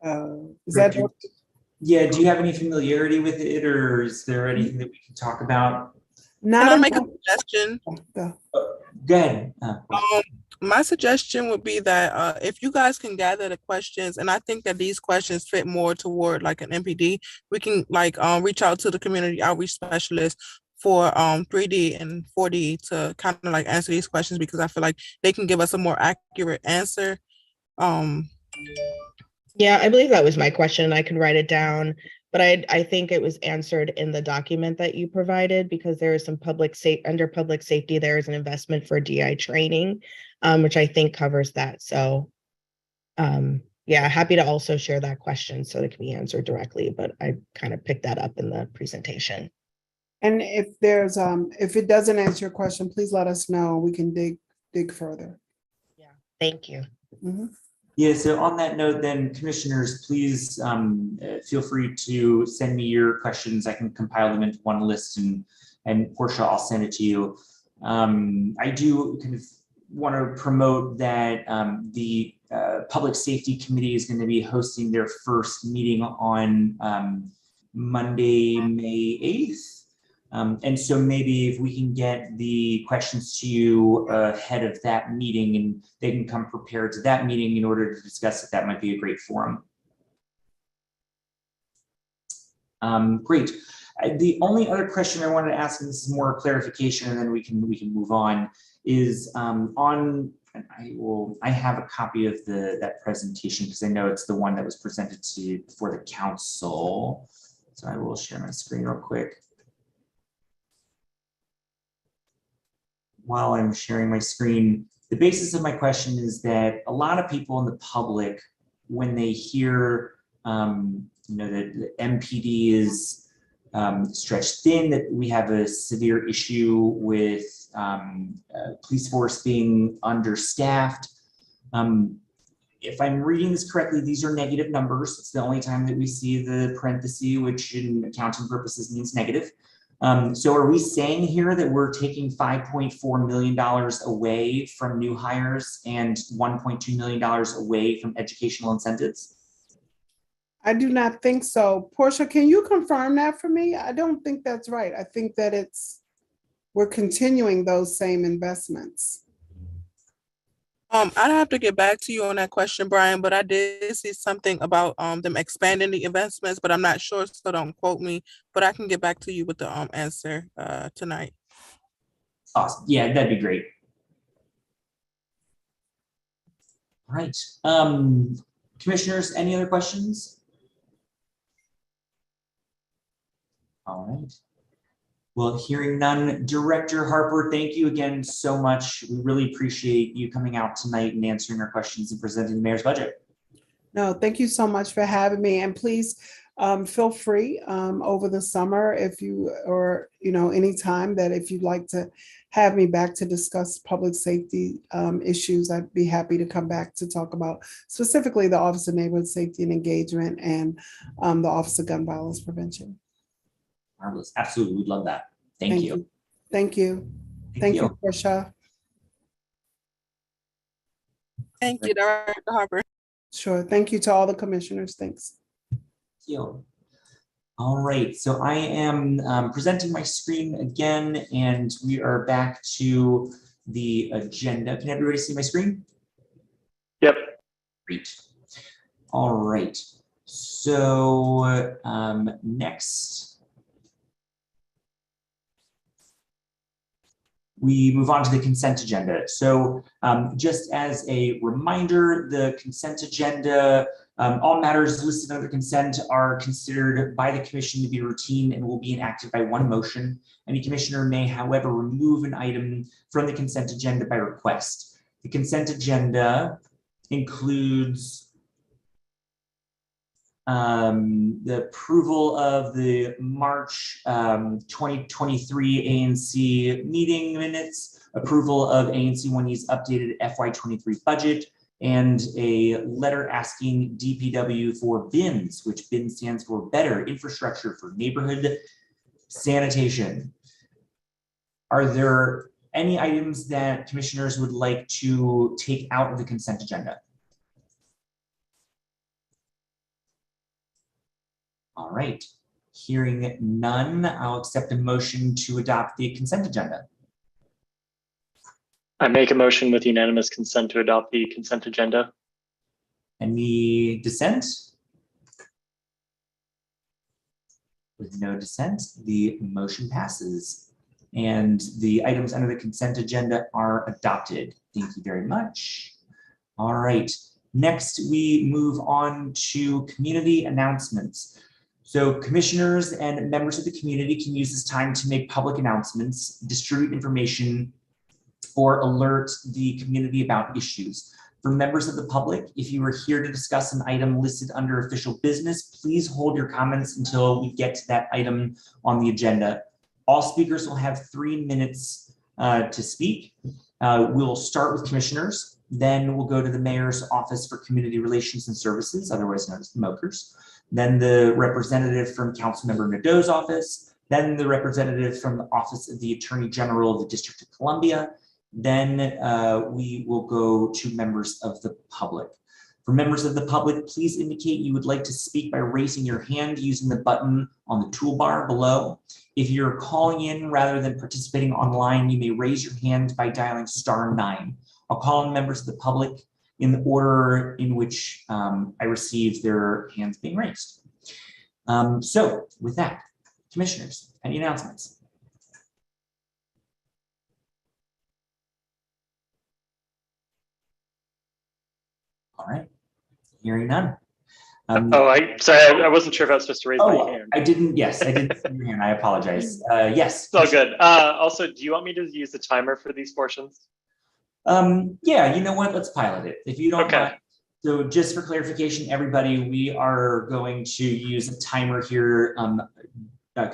Is that Yeah, do you have any familiarity with it, or is there anything that we can talk about? not Can I a- make a suggestion? Go. Go ahead. My suggestion would be that if you guys can gather the questions, and I think that these questions fit more toward like an MPD, we can like reach out to the community outreach specialist for 3D and 4D to kind of like answer these questions, because I feel like they can give us a more accurate answer. Yeah, I believe that was my question. I could write it down, but I think it was answered in the document that you provided, because there is some under public safety, there is an investment for DI training, which I think covers that. So yeah, happy to also share that question so it can be answered directly, but I kind of picked that up in the presentation. And if there's if it doesn't answer your question, please let us know. We can dig further. Yeah, thank you. Mhm. Yeah, so on that note then, commissioners, please feel free to send me your questions. I can compile them into one list, and Portia, I'll send it to you. I do kind of want to promote that the Public Safety Committee is going to be hosting their first meeting on Monday, May 8th. And so maybe if we can get the questions to you ahead of that meeting, and they can come prepared to that meeting in order to discuss it, that might be a great forum. Great. The only other question I wanted to ask, and this is more clarification, and then we can move on, is I have a copy of that presentation, because I know it's the one that was presented to you before the council. So I will share my screen real quick. While I'm sharing my screen, the basis of my question is that a lot of people in the public, when they hear that the MPD is stretched thin, that we have a severe issue with police force being understaffed. If I'm reading this correctly, these are negative numbers. It's the only time that we see the parenthesis, which in accounting purposes means negative. So are we saying here that we're taking $5.4 million away from new hires and $1.2 million away from educational incentives? I do not think so. Portia, can you confirm that for me? I don't think that's right. I think that we're continuing those same investments. I'd have to get back to you on that question, Brian, but I did see something about them expanding the investments, but I'm not sure, so don't quote me, but I can get back to you with the answer tonight. Awesome. Yeah, that'd be great. All right. Commissioners, any other questions? All right. Well, hearing none, Director Harper, thank you again so much. We really appreciate you coming out tonight and answering our questions and presenting the mayor's budget. No, thank you so much for having me. And please feel free over the summer, if you, or anytime that if you'd like to have me back to discuss public safety issues, I'd be happy to come back to talk about specifically the Office of Neighborhood Safety and Engagement and the Office of Gun Violence Prevention. Marvelous. Absolutely. We'd love that. Thank you. Thank you. Thank you, Portia. Thank you, Director Harper. Sure. Thank you to all the commissioners. Thanks. Thank you. All right. So I am presenting my screen again, and we are back to the agenda. Can everybody see my screen? Yep. Great. All right. So next. we move on to the consent agenda. So just as a reminder, the consent agenda, all matters listed under consent are considered by the commission to be routine and will be enacted by one motion. Any commissioner may, however, remove an item from the consent agenda by request. The consent agenda includes the approval of the March 2023 ANC meeting minutes, approval of ANC 1E's updated FY23 budget, and a letter asking DPW for BINS, which BINS stands for Better Infrastructure for Neighborhood Sanitation. Are there any items that commissioners would like to take out of the consent agenda? All right, hearing none, I'll accept a motion to adopt the consent agenda. I make a motion with unanimous consent to adopt the consent agenda. Any dissent? With no dissent, the motion passes. And the items under the consent agenda are adopted. Thank you very much. All right, next we move on to community announcements. So commissioners and members of the community can use this time to make public announcements, distribute information, or alert the community about issues. For members of the public, if you are here to discuss an item listed under official business, please hold your comments until we get to that item on the agenda. All speakers will have 3 minutes to speak. We'll start with commissioners, then we'll go to the Mayor's Office for Community Relations and Services, otherwise known as the MOCRS, then the representative from Councilmember Nadeau's office, then the representative from the Office of the Attorney General of the District of Columbia, then we will go to members of the public. For members of the public, please indicate you would like to speak by raising your hand using the button on the toolbar below. If you're calling in rather than participating online, you may raise your hand by dialing *9. I'll call on members of the public in the order in which I receive their hands being raised. So with that, commissioners, any announcements? All right, hearing none. Sorry, I wasn't sure if I was supposed to raise my hand. I didn't, yes, I didn't see your hand, I apologize. Yes. It's all good. Also, do you want me to use the timer for these portions? Yeah, you know what, let's pilot it. If you don't Okay. mind. So just for clarification, everybody, we are going to use a timer here.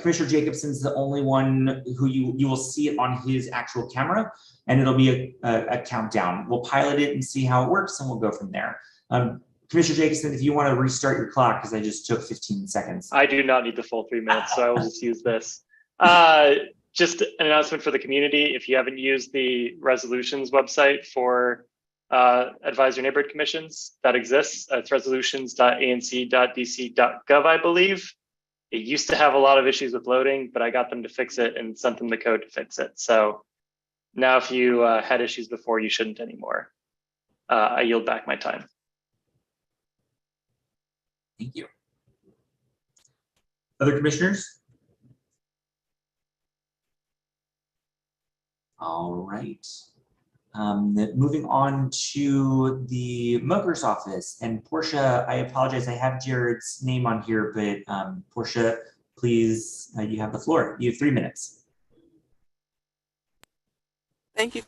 Commissioner Jacobson's the only one who you will see it on his actual camera, and it'll be a countdown. We'll pilot it and see how it works, and we'll go from there. Commissioner Jacobson, if you want to restart your clock, because I just took 15 seconds. I do not need the full 3 minutes, so I will just use this. Just an announcement for the community. If you haven't used the resolutions website for advisory neighborhood commissions, that exists. It's resolutions.anc.dc.gov, I believe. It used to have a lot of issues with loading, but I got them to fix it and sent them the code to fix it. So now if you had issues before, you shouldn't anymore. I yield back my time. Thank you. Other commissioners? All right. Moving on to the MOCRS office, and Portia, I apologize, I have Jared's name on here, but Portia, please, you have the floor. You have 3 minutes. Thank you.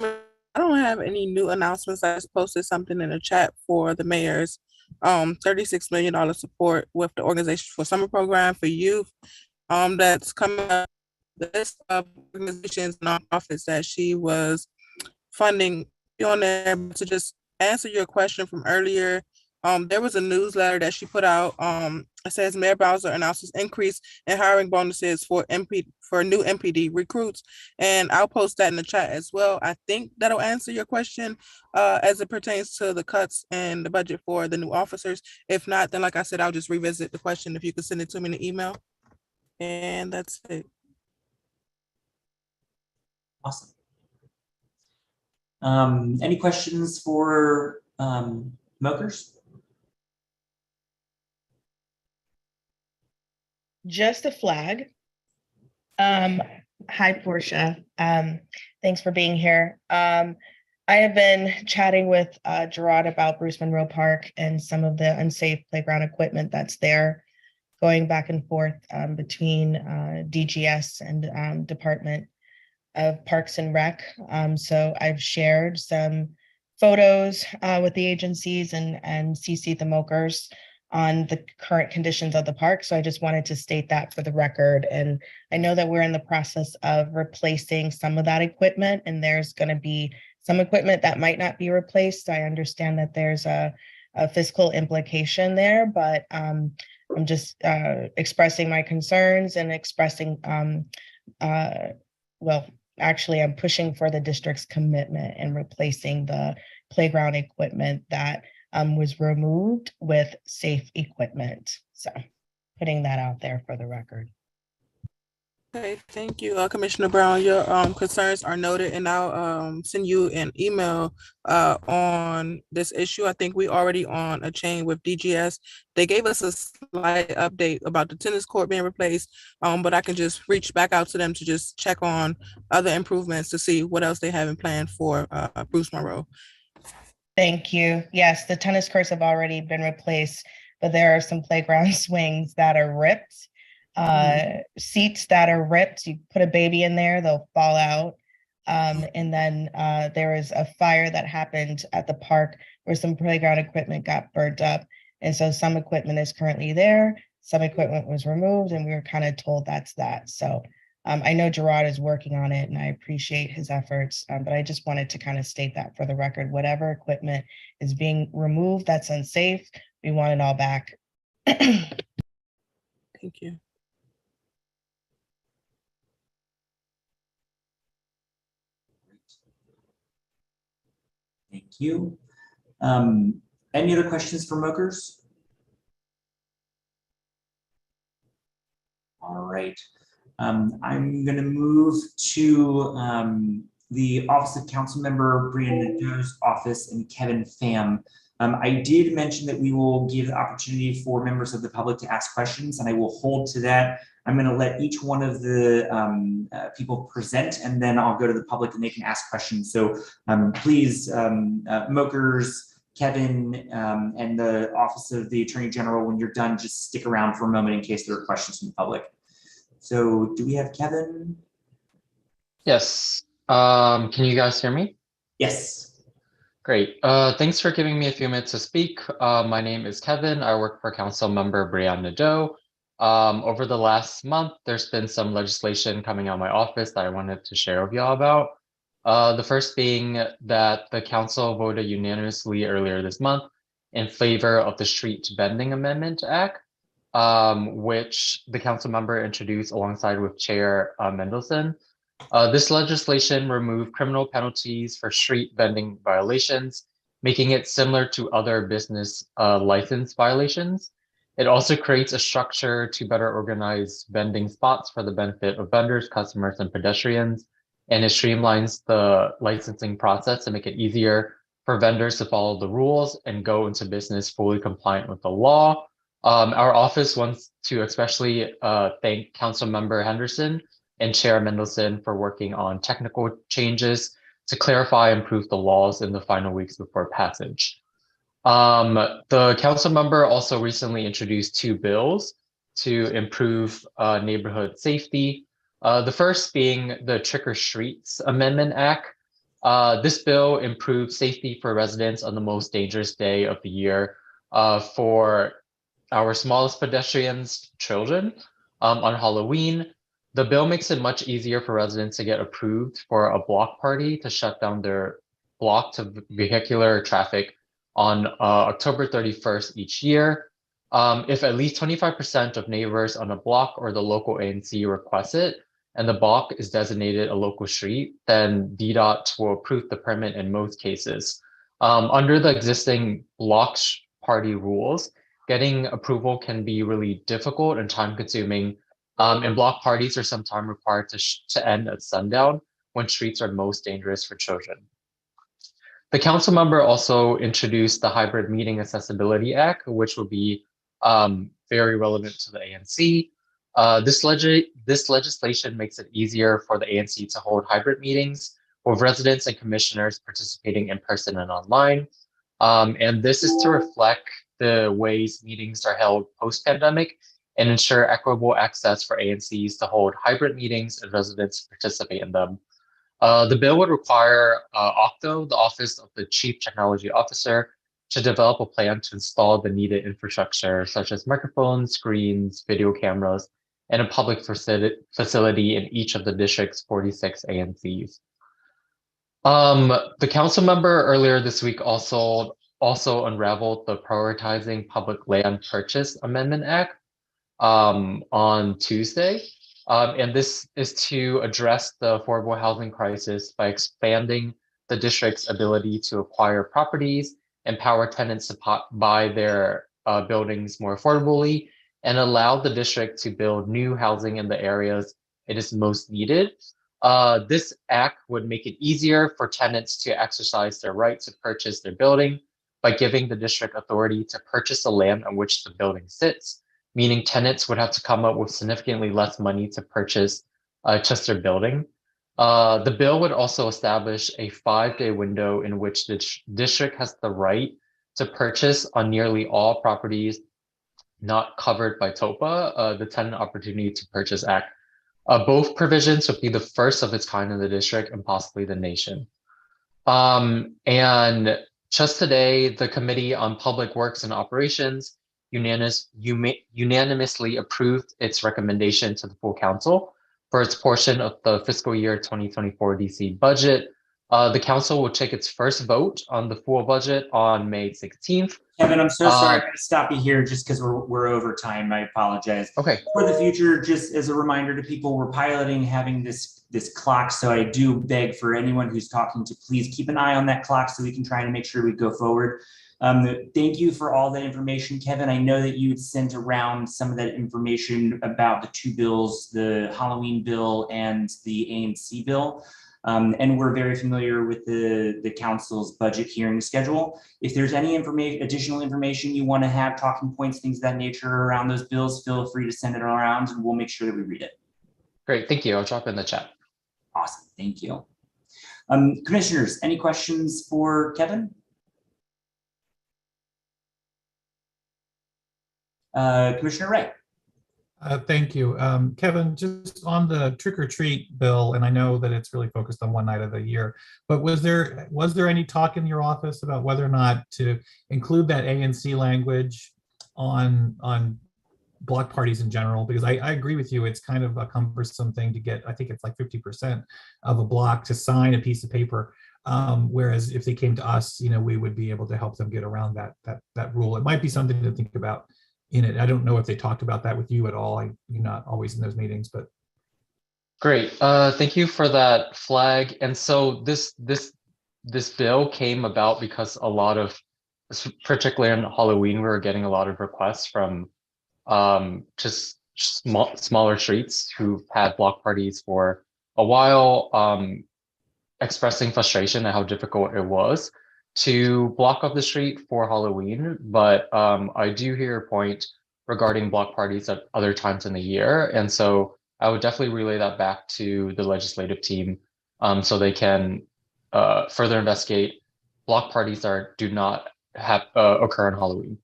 I don't have any new announcements. I just posted something in the chat for the mayor's $36 million support with the Organization for Summer Program for Youth. That's coming up. The list of organizations and nonprofits that she was funding on there. To just answer your question from earlier, there was a newsletter that she put out. It says Mayor Bowser announces increase in hiring bonuses for new MPD recruits, and I'll post that in the chat as well. I think that'll answer your question as it pertains to the cuts and the budget for the new officers. If not, then like I said, I'll just revisit the question if you could send it to me in an email. And that's it. Awesome. Any questions for MOCRS? Just a flag. Hi, Portia. Thanks for being here. I have been chatting with Gerard about Bruce Monroe Park and some of the unsafe playground equipment that's there, going back and forth between DGS and Department of Parks and Rec. So I've shared some photos with the agencies and CC the Mokers on the current conditions of the park. So I just wanted to state that for the record. And I know that we're in the process of replacing some of that equipment, and there's going to be some equipment that might not be replaced. I understand that there's a fiscal implication there, but I'm just expressing my concerns and expressing, well, actually, I'm pushing for the district's commitment in replacing the playground equipment that was removed with safe equipment. So putting that out there for the record. Okay, thank you, Commissioner Brown. Your concerns are noted, and I'll send you an email on this issue. I think we already on a chain with DGS. They gave us a slight update about the tennis court being replaced, but I can just reach back out to them to just check on other improvements to see what else they have in plan for Bruce Monroe. Thank you. Yes, the tennis courts have already been replaced, but there are some playground swings that are ripped. Seats that are ripped. You put a baby in there, they'll fall out. And then there was a fire that happened at the park where some playground equipment got burnt up. And so some equipment is currently there, some equipment was removed, and we were kind of told that's that. So I know Gerard is working on it, and I appreciate his efforts, but I just wanted to kind of state that for the record. Whatever equipment is being removed that's unsafe, we want it all back. Thank you. Thank you. Any other questions for Mokers? All right. I'm going to move to the Office of Council Member Brianna Nadeau's office and Kevin Pham. I did mention that we will give the opportunity for members of the public to ask questions, and I will hold to that. I'm going to let each one of the people present, and then I'll go to the public and they can ask questions. So please, Mokers, Kevin, and the Office of the Attorney General, when you're done, just stick around for a moment in case there are questions from the public. So do we have Kevin? Yes. Can you guys hear me? Yes. Great. Thanks for giving me a few minutes to speak. My name is Kevin. I work for Council Member Brianna Nadeau. Over the last month, there's been some legislation coming out of my office that I wanted to share with y'all about. The first being that the council voted unanimously earlier this month in favor of the Street Vending Amendment Act, which the council member introduced alongside with Chair Mendelson. This legislation removed criminal penalties for street vending violations, making it similar to other business license violations. It also creates a structure to better organize vending spots for the benefit of vendors, customers, and pedestrians. And it streamlines the licensing process to make it easier for vendors to follow the rules and go into business fully compliant with the law. Our office wants to especially thank Councilmember Henderson and Chair Mendelson for working on technical changes to clarify and improve the laws in the final weeks before passage. The council member also recently introduced 2 bills to improve neighborhood safety. The first being the Trick or Streets Amendment Act. This bill improves safety for residents on the most dangerous day of the year for our smallest pedestrians, children, on Halloween. The bill makes it much easier for residents to get approved for a block party to shut down their block to vehicular traffic on October 31st each year. If at least 25% of neighbors on a block or the local ANC request it, and the block is designated a local street, then DDOT will approve the permit in most cases. Under the existing block party rules, getting approval can be really difficult and time consuming, and block parties are sometimes required to end at sundown when streets are most dangerous for children. The council member also introduced the Hybrid Meeting Accessibility Act, which will be very relevant to the ANC. This legislation makes it easier for the ANC to hold hybrid meetings with residents and commissioners participating in person and online. And this is to reflect the ways meetings are held post-pandemic and ensure equitable access for ANCs to hold hybrid meetings and residents to participate in them. The bill would require OCTO, the Office of the Chief Technology Officer, to develop a plan to install the needed infrastructure, such as microphones, screens, video cameras, and a public facility in each of the district's 46 ANCs. The council member earlier this week also unraveled the Prioritizing Public Land Purchase Amendment Act on Tuesday. And this is to address the affordable housing crisis by expanding the district's ability to acquire properties, empower tenants to buy their buildings more affordably, and allow the district to build new housing in the areas it is most needed. This act would make it easier for tenants to exercise their right to purchase their building by giving the district authority to purchase the land on which the building sits, meaning tenants would have to come up with significantly less money to purchase just their building. The bill would also establish a 5-day window in which the district has the right to purchase on nearly all properties not covered by TOPA, the Tenant Opportunity to Purchase Act. Both provisions would be the first of its kind in the district and possibly the nation. And just today, the Committee on Public Works and Operations unanimously approved its recommendation to the full council for its portion of the fiscal year 2024 DC budget. The council will take its first vote on the full budget on May 16th. Kevin, I'm so sorry to stop you here just because we're over time. I apologize. Okay. For the future, just as a reminder to people, we're piloting having this clock. So I do beg for anyone who's talking to please keep an eye on that clock so we can try to make sure we go forward. Thank you for all that information, Kevin. I know that you had sent around some of that information about the two bills, the Halloween bill and the ANC bill. And we're very familiar with the council's budget hearing schedule. If there's any additional information you want to have, talking points, things of that nature around those bills, feel free to send it around and we'll make sure that we read it. Great, thank you. I'll drop it in the chat. Awesome, thank you. Commissioners, any questions for Kevin? Commissioner Wright. Thank you. Kevin, just on the trick or treat bill, and I know that it's really focused on one night of the year, but was there any talk in your office about whether or not to include that ANC language on block parties in general? Because I agree with you, it's kind of a cumbersome thing to get. I think it's like 50% of a block to sign a piece of paper. Whereas if they came to us, we would be able to help them get around that rule. It might be something to think about in it. I don't know if they talked about that with you at all. You're not always in those meetings, but. Great, thank you for that flag. And so this bill came about because a lot of, particularly on Halloween, we were getting a lot of requests from just smaller streets who've had block parties for a while, expressing frustration at how difficult it was to block off the street for Halloween. But I do hear your point regarding block parties at other times in the year. And so I would definitely relay that back to the legislative team so they can further investigate block parties that do not occur on Halloween.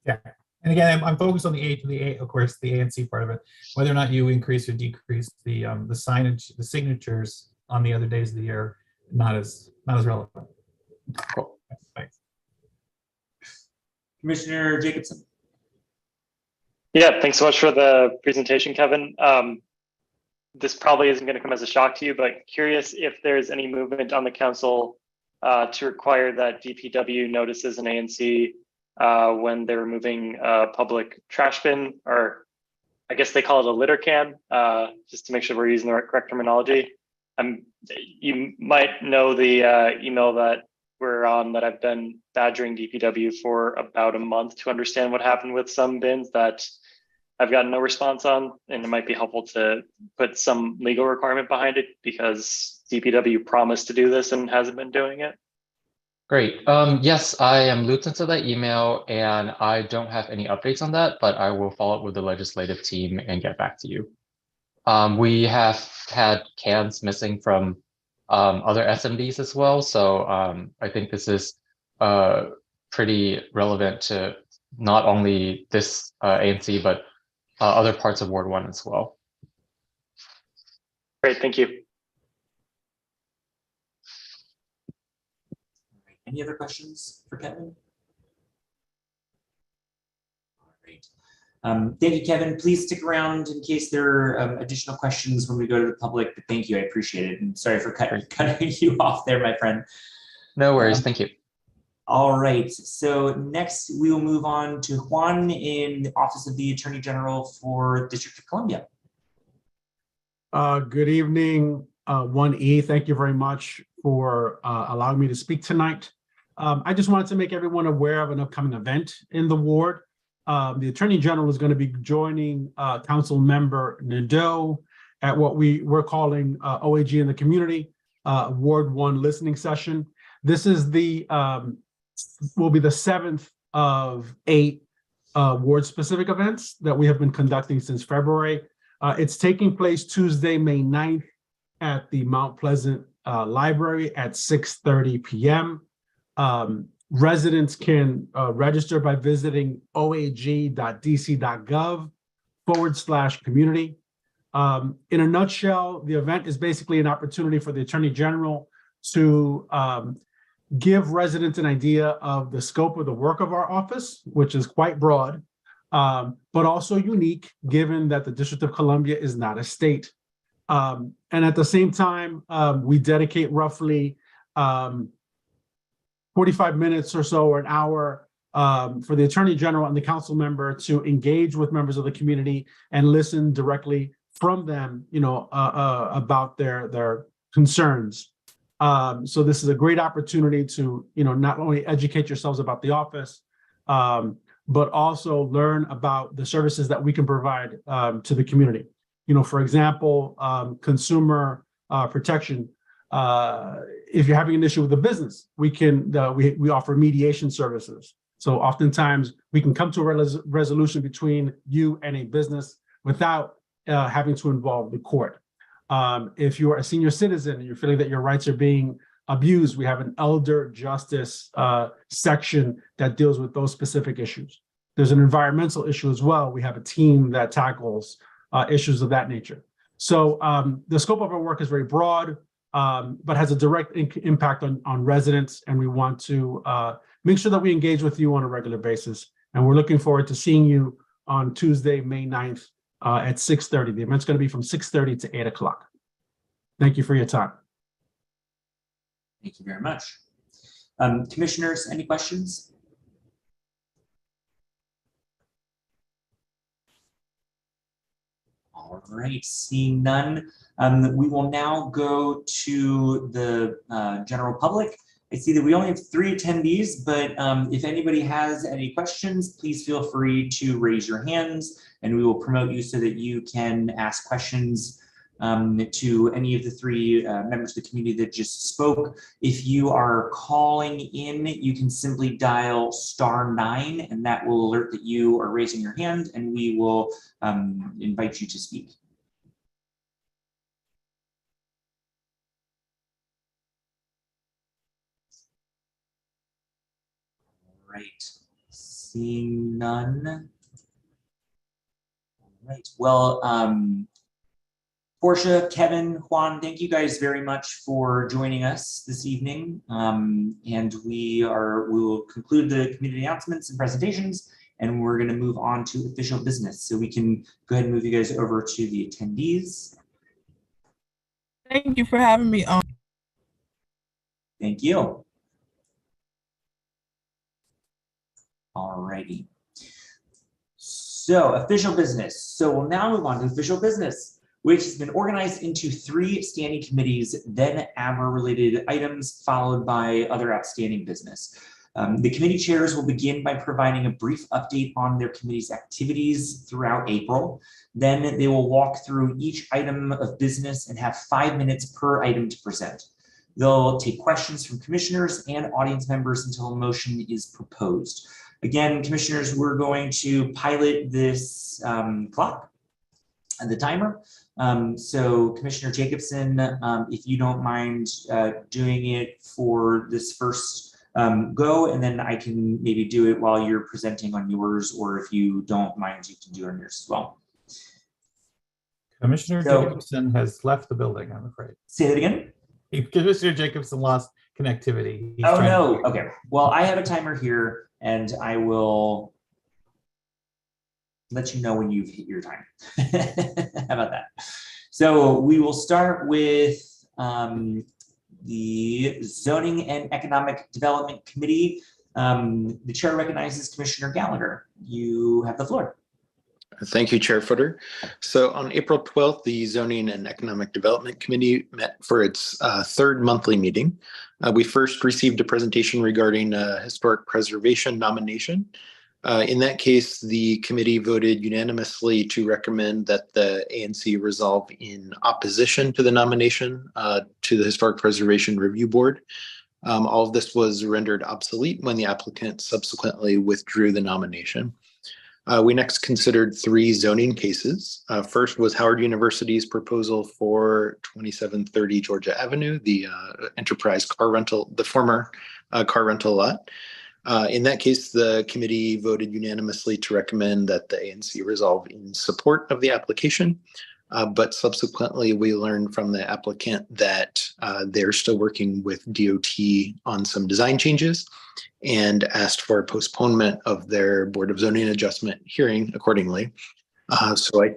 Yeah. And again, I'm focused on of course, the ANC part of it, whether or not you increase or decrease the signage, the signatures on the other days of the year, not as relevant. Cool. Thanks. Commissioner Jacobson. Yeah, thanks so much for the presentation, Kevin. This probably isn't going to come as a shock to you, but curious if there's any movement on the council to require that DPW notices an ANC when they're removing a public trash bin, or I guess they call it a litter can, just to make sure we're using the correct terminology. You might know the email that we're on that I've been badgering DPW for about a month to understand what happened with some bins that I've gotten no response on, and it might be helpful to put some legal requirement behind it because DPW promised to do this and hasn't been doing it. Great. Yes, I am looped into that email and I don't have any updates on that, but I will follow up with the legislative team and get back to you. We have had cans missing from other SMDs as well. So I think this is pretty relevant to not only this ANC, but other parts of Ward 1 as well. Great, thank you. Any other questions for Kevin? All right. Thank you, Kevin. Please stick around in case there are additional questions when we go to the public. But thank you, I appreciate it. And sorry for cutting you off there, my friend. No worries, thank you. All right, so next we will move on to Juan in the Office of the Attorney General for District of Columbia. Good evening, 1E. Thank you very much for allowing me to speak tonight. I just wanted to make everyone aware of an upcoming event in the ward. The Attorney General is going to be joining Council Member Nadeau at what we're calling OAG in the Community, Ward 1 listening session. This is will be the 7th of 8 ward-specific events that we have been conducting since February. It's taking place Tuesday, May 9th at the Mount Pleasant Library at 6:30 p.m. Residents can register by visiting oag.dc.gov/community. In a nutshell, the event is basically an opportunity for the Attorney General to give residents an idea of the scope of the work of our office, which is quite broad, but also unique given that the District of Columbia is not a state. And at the same time, we dedicate roughly 45 minutes or so or an hour for the Attorney General and the council member to engage with members of the community and listen directly from them, about their concerns. So this is a great opportunity to, not only educate yourselves about the office, but also learn about the services that we can provide to the community. For example, consumer protection. If you're having an issue with a business, we offer mediation services. So oftentimes we can come to a resolution between you and a business without having to involve the court. If you are a senior citizen and you're feeling that your rights are being abused, we have an elder justice section that deals with those specific issues. There's an environmental issue as well. We have a team that tackles issues of that nature. So the scope of our work is very broad, but has a direct impact on residents. And we want to make sure that we engage with you on a regular basis. And we're looking forward to seeing you on Tuesday, May 9th at 6:30. The event's going to be from 6:30 to 8 o'clock. Thank you for your time. Thank you very much. Commissioners, any questions? All right, seeing none, we will now go to the general public. I see that we only have 3 attendees, but if anybody has any questions, please feel free to raise your hands and we will promote you so that you can ask questions to any of the 3 members of the community that just spoke. If you are calling in, you can simply dial *9 and that will alert that you are raising your hand and we will invite you to speak. All right, seeing none. All right, well, Portia, Kevin, Juan, thank you guys very much for joining us this evening. And we will conclude the community announcements and presentations, and we're going to move on to official business. So we can go ahead and move you guys over to the attendees. Thank you for having me on. Thank you. All righty. So official business. So we'll now move on to official business, which has been organized into 3 standing committees, then ABRA-related items, followed by other outstanding business. The committee chairs will begin by providing a brief update on their committee's activities throughout April. Then they will walk through each item of business and have 5 minutes per item to present. They'll take questions from commissioners and audience members until a motion is proposed. Again, commissioners, we're going to pilot this clock and the timer. So Commissioner Jacobson, if you don't mind doing it for this first go, and then I can maybe do it while you're presenting on yours, or if you don't mind, you can do it on yours as well. Commissioner So- Jacobson has left the building, I'm afraid. Say that again? Commissioner Jacobson lost connectivity. He's Oh, trying to- no. Okay. Well, I have a timer here and I will let you know when you've hit your time. How about that? So we will start with the Zoning and Economic Development Committee. The chair recognizes Commissioner Gallagher. You have the floor. Thank you, Chair Footer. So on April 12th, the Zoning and Economic Development Committee met for its third monthly meeting. We first received a presentation regarding historic preservation nomination. In that case, the committee voted unanimously to recommend that the ANC resolve in opposition to the nomination to the Historic Preservation Review Board. All of this was rendered obsolete when the applicant subsequently withdrew the nomination. We next considered 3 zoning cases. First was Howard University's proposal for 2730 Georgia Avenue, the enterprise car rental, the former car rental lot. In that case, the committee voted unanimously to recommend that the ANC resolve in support of the application. But subsequently, we learned from the applicant that they're still working with DOT on some design changes and asked for a postponement of their Board of Zoning Adjustment hearing accordingly.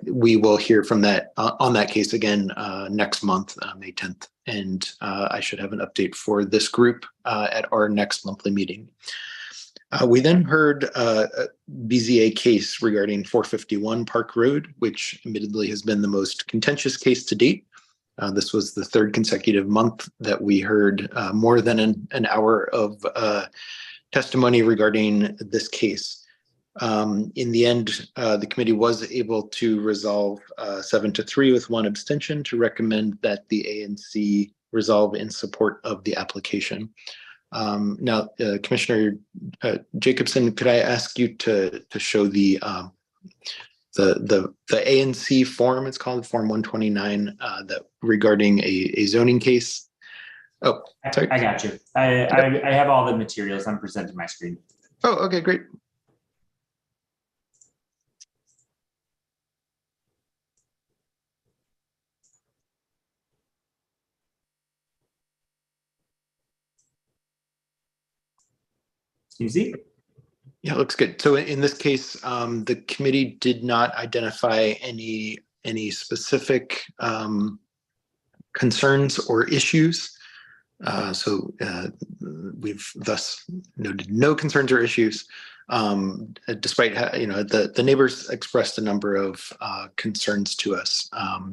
We will hear from that on that case again next month, May 10th. And I should have an update for this group at our next monthly meeting. We then heard a BZA case regarding 451 Park Road, which admittedly has been the most contentious case to date. This was the 3rd consecutive month that we heard more than an hour of testimony regarding this case. In the end, the committee was able to resolve 7-3 with 1 abstention to recommend that the ANC resolve in support of the application. Now, Commissioner Jacobson, could I ask you to show the ANC form? It's called Form 129 that regarding a zoning case. Oh, sorry. I got you. I have all the materials. I'm presenting my screen. Oh, okay, great. You see? Yeah, it looks good. So in this case, the committee did not identify any specific concerns or issues. We've thus noted no concerns or issues, despite the neighbors expressed a number of concerns to us,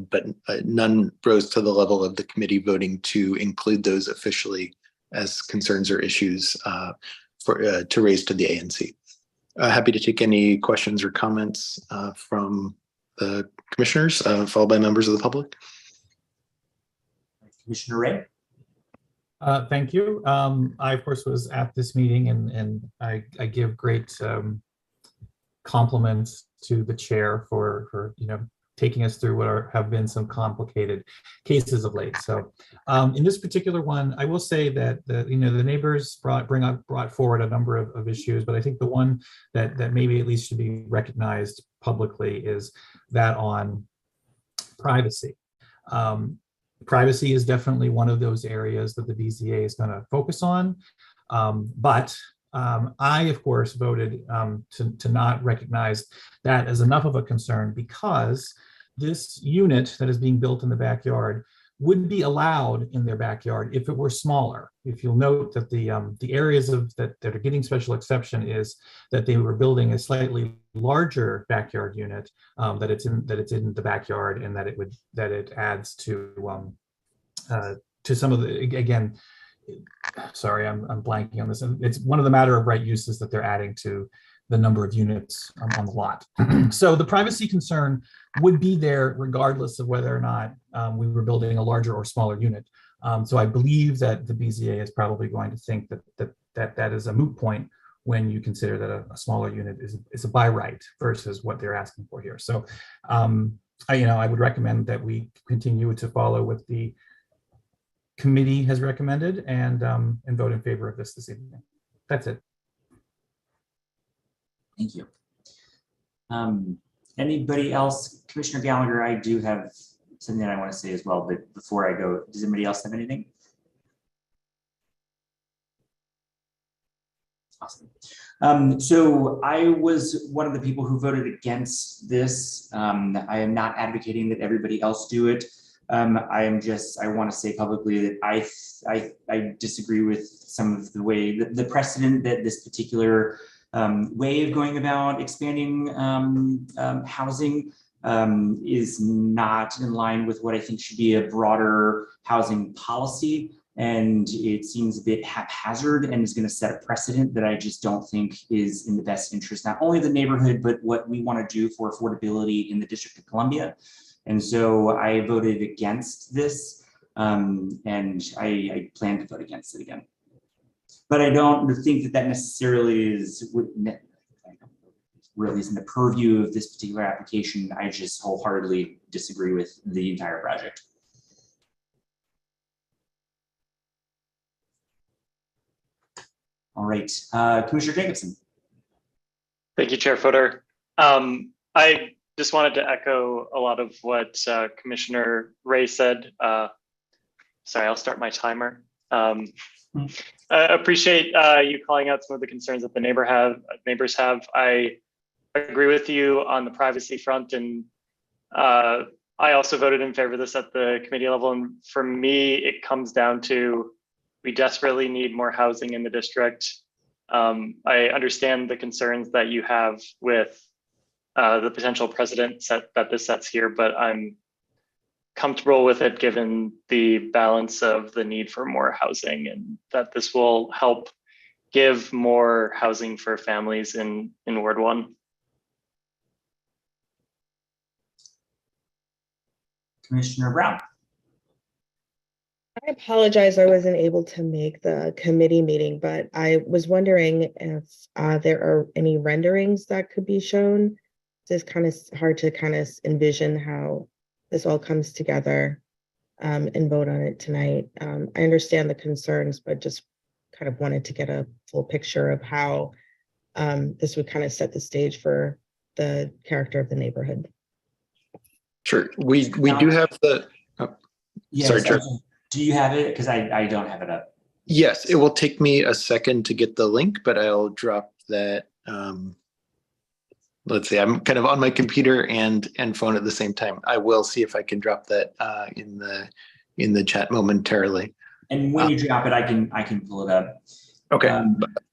but none rose to the level of the committee voting to include those officially as concerns or issues to raise to the ANC. Happy to take any questions or comments from the commissioners, followed by members of the public. Commissioner Ray. Thank you. I, of course, was at this meeting and I give great compliments to the chair for taking us through what have been some complicated cases of late. So in this particular one, I will say that the neighbors brought forward a number of issues, but I think the one that maybe at least should be recognized publicly is that on privacy. Privacy is definitely one of those areas that the BZA is going to focus on, but I, of course, voted to not recognize that as enough of a concern because this unit that is being built in the backyard would be allowed in their backyard if it were smaller. If you'll note that the areas that are getting special exception is that they were building a slightly larger backyard unit, that it's in the backyard, and that it adds to some of the, again, sorry, I'm blanking on this. It's one of the matter of right uses that they're adding to the number of units on the lot. So the privacy concern would be there regardless of whether or not we were building a larger or smaller unit. So I believe that the BZA is probably going to think that is a moot point when you consider that a smaller unit is a by right versus what they're asking for here. So I would recommend that we continue to follow what the committee has recommended and vote in favor of this evening. That's it. Thank you. Anybody else? Commissioner Gallagher, I do have something that I want to say as well, but before I go, does anybody else have anything? Awesome. So I was one of the people who voted against this. I am not advocating that everybody else do it. I want to say publicly that I disagree with some of the way, the precedent that this particular way of going about expanding housing is not in line with what I think should be a broader housing policy. And it seems a bit haphazard and is going to set a precedent that I just don't think is in the best interest, not only of the neighborhood, but what we want to do for affordability in the District of Columbia. And so I voted against this, and I plan to vote against it again. But I don't think that necessarily really is in the purview of this particular application. I just wholeheartedly disagree with the entire project. All right, Commissioner Jacobson. Thank you, Chair Footer. I just wanted to echo a lot of what Commissioner Ray said. Sorry, I'll start my timer. I appreciate you calling out some of the concerns that the neighbors have. I agree with you on the privacy front, and I also voted in favor of this at the committee level. And for me, it comes down to we desperately need more housing in the district. I understand the concerns that you have with the potential precedent that this sets here, but I'm comfortable with it given the balance of the need for more housing, and that this will help give more housing for families in Ward 1. Commissioner Brown. I apologize I wasn't able to make the committee meeting, but I was wondering if there are any renderings that could be shown. It's kind of hard to kind of envision how this all comes together and vote on it tonight. I understand the concerns, but just kind of wanted to get a full picture of how this would kind of set the stage for the character of the neighborhood. Sure, we do have the, Yes, sorry, Chair. Do you have it? Because I don't have it up. Yes, it will take me a second to get the link, but I'll drop that. Let's see, I'm kind of on my computer and phone at the same time. I will see if I can drop that in the chat momentarily. And when you drop it, I can pull it up. Okay,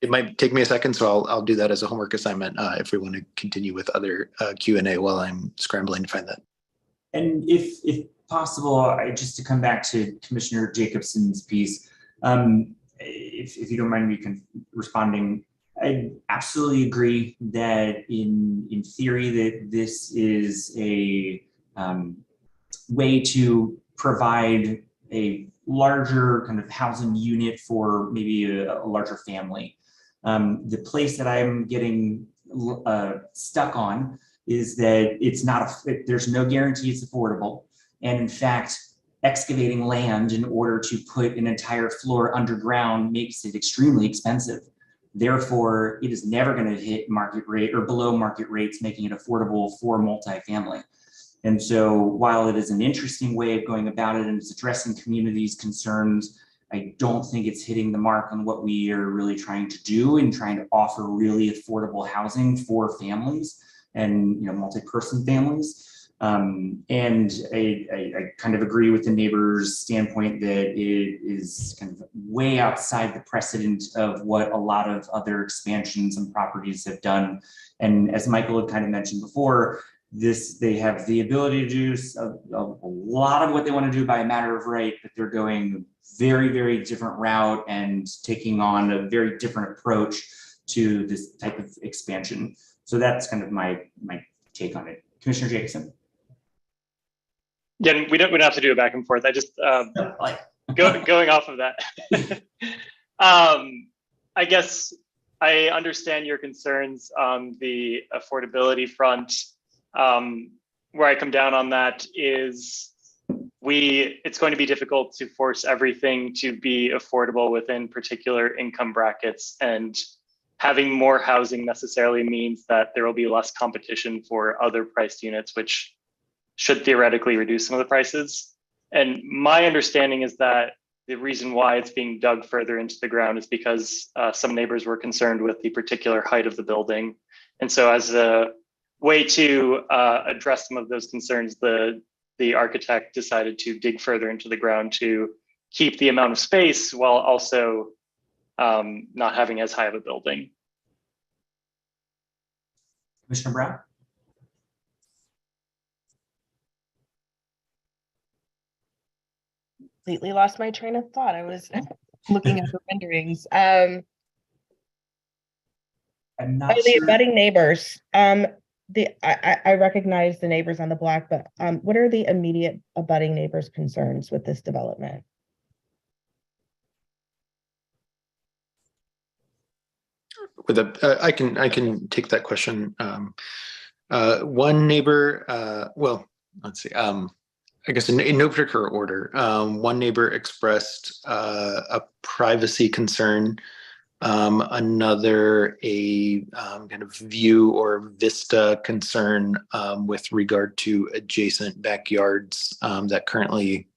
it might take me a second, so I'll do that as a homework assignment if we want to continue with other Q&A while I'm scrambling to find that. And if possible, just to come back to Commissioner Jacobson's piece, if you don't mind me responding, I absolutely agree that in theory that this is a way to provide a larger kind of housing unit for maybe a larger family. The place that I'm getting stuck on is that it's not, there's no guarantee it's affordable. And in fact, excavating land in order to put an entire floor underground makes it extremely expensive. Therefore, it is never going to hit market rate or below market rates, making it affordable for multifamily. And so while it is an interesting way of going about it and it's addressing communities' concerns, I don't think it's hitting the mark on what we are really trying to do and trying to offer really affordable housing for families and multi-person families. And I kind of agree with the neighbor's standpoint that it is kind of way outside the precedent of what a lot of other expansions and properties have done. And as Michael had kind of mentioned before, they have the ability to do a lot of what they want to do by a matter of right, but they're going very, very different route and taking on a very different approach to this type of expansion. So that's kind of my take on it. Commissioner Jacobson. Yeah, we don't have to do a back and forth. I just Going off of that, I guess I understand your concerns on the affordability front. Where I come down on that is it's going to be difficult to force everything to be affordable within particular income brackets, and having more housing necessarily means that there will be less competition for other priced units, which should theoretically reduce some of the prices. And my understanding is that the reason why it's being dug further into the ground is because some neighbors were concerned with the particular height of the building. And so as a way to address some of those concerns, the architect decided to dig further into the ground to keep the amount of space while also not having as high of a building. Commissioner Brown? Completely lost my train of thought. I was looking at the renderings. I'm not The sure. abutting neighbors. I recognize the neighbors on the block, but what are the immediate abutting neighbors' concerns with this development? I can take that question. One neighbor, well, let's see. I guess in no particular order. One neighbor expressed a privacy concern. Another kind of view or vista concern with regard to adjacent backyards that currently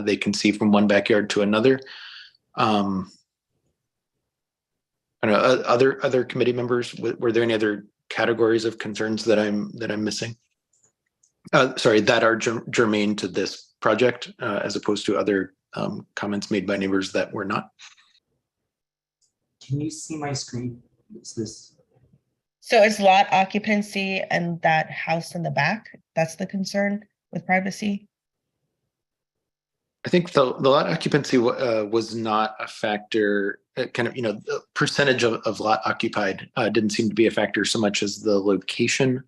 they can see from one backyard to another. I don't know, other committee members, were there any other categories of concerns that I'm missing? Sorry, that are germane to this project as opposed to other comments made by neighbors that were not? Can you see my screen? What's this? So it's lot occupancy and that house in the back. That's the concern with privacy. I think the lot occupancy was not a factor. Kind of, the percentage of lot occupied didn't seem to be a factor so much as the location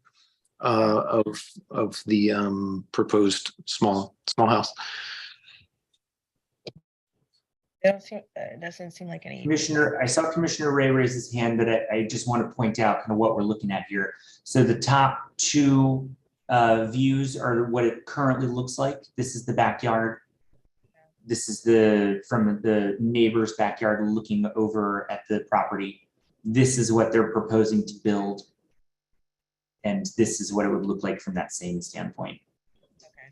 of the proposed small house. It doesn't seem like any. Commissioner, I saw Commissioner Ray raise his hand, but I just want to point out kind of what we're looking at here. So the top two views are what it currently looks like. This is the backyard. This is from the neighbor's backyard looking over at the property. This is what they're proposing to build. And this is what it would look like from that same standpoint.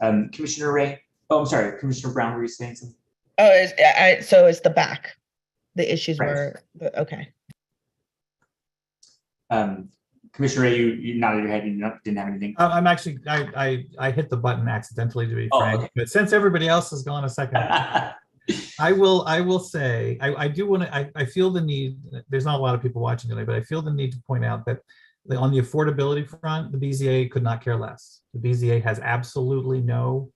Okay. Commissioner Ray, I'm sorry, Commissioner Brown, were you saying something? Oh, so it's the back. The issues Right. were, okay. Commissioner Ray, you nodded your head, you didn't have anything. I'm actually, I hit the button accidentally, to be frank, okay. but since everybody else has gone a second, I will say, I do want to, I feel the need, there's not a lot of people watching today, but I feel the need to point out that on the affordability front, the BZA could not care less. The BZA has absolutely no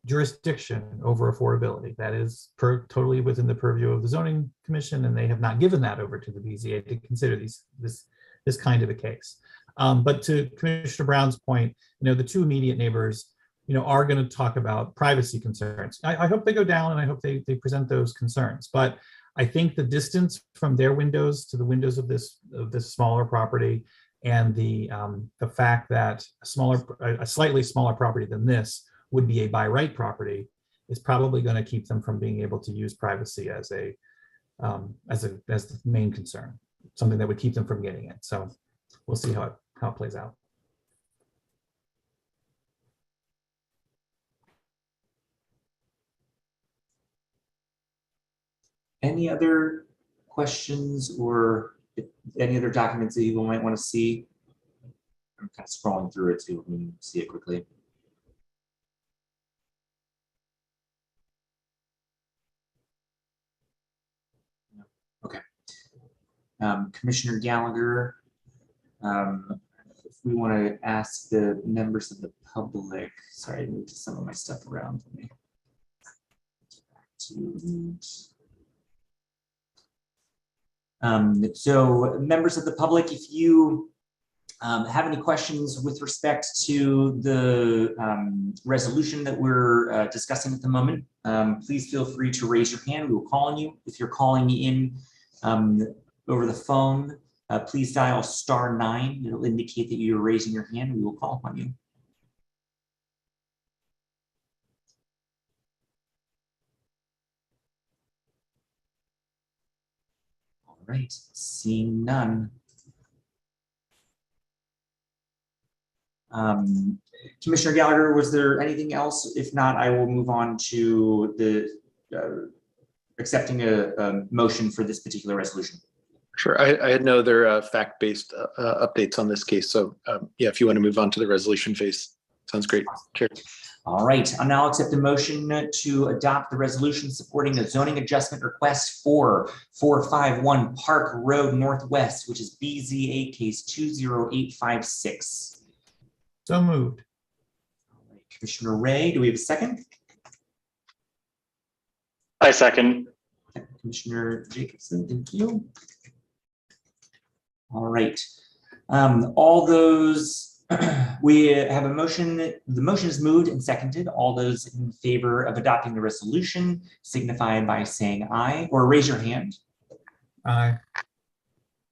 jurisdiction over affordability. That is totally within the purview of the zoning commission, and they have not given that over to the BZA to consider this kind of a case. But to Commissioner Brown's point, the two immediate neighbors, are going to talk about privacy concerns. I hope they go down, and I hope they present those concerns. But I think the distance from their windows to the windows of this smaller property, and the fact that a slightly smaller property than this would be a by right property is probably going to keep them from being able to use privacy as the main concern, something that would keep them from getting it. So we'll see how it plays out. Any other questions or any other documents that you might want to see? I'm kind of scrolling through it too. We can see it quickly. Okay. Commissioner Gallagher, if we want to ask the members of the public, sorry, I moved some of my stuff around for me. So members of the public, if you have any questions with respect to the resolution that we're discussing at the moment, please feel free to raise your hand. We will call on you. If you're calling in over the phone, please dial *9. It'll indicate that you're raising your hand. We will call upon you. All right, seeing none. Commissioner Gallagher, was there anything else? If not, I will move on to the accepting a motion for this particular resolution. Sure. I had no other fact-based updates on this case. So yeah, if you want to move on to the resolution phase, sounds great. Chair. All right, I'll now accept a motion to adopt the resolution supporting a zoning adjustment request for 451 Park Road Northwest, which is BZA case 20856. So moved. All right, Commissioner Ray, do we have a second? I second. Commissioner Jacobson, thank you. All right, all those, we have a motion. The motion is moved and seconded. All those in favor of adopting the resolution signify by saying aye or raise your hand. Aye.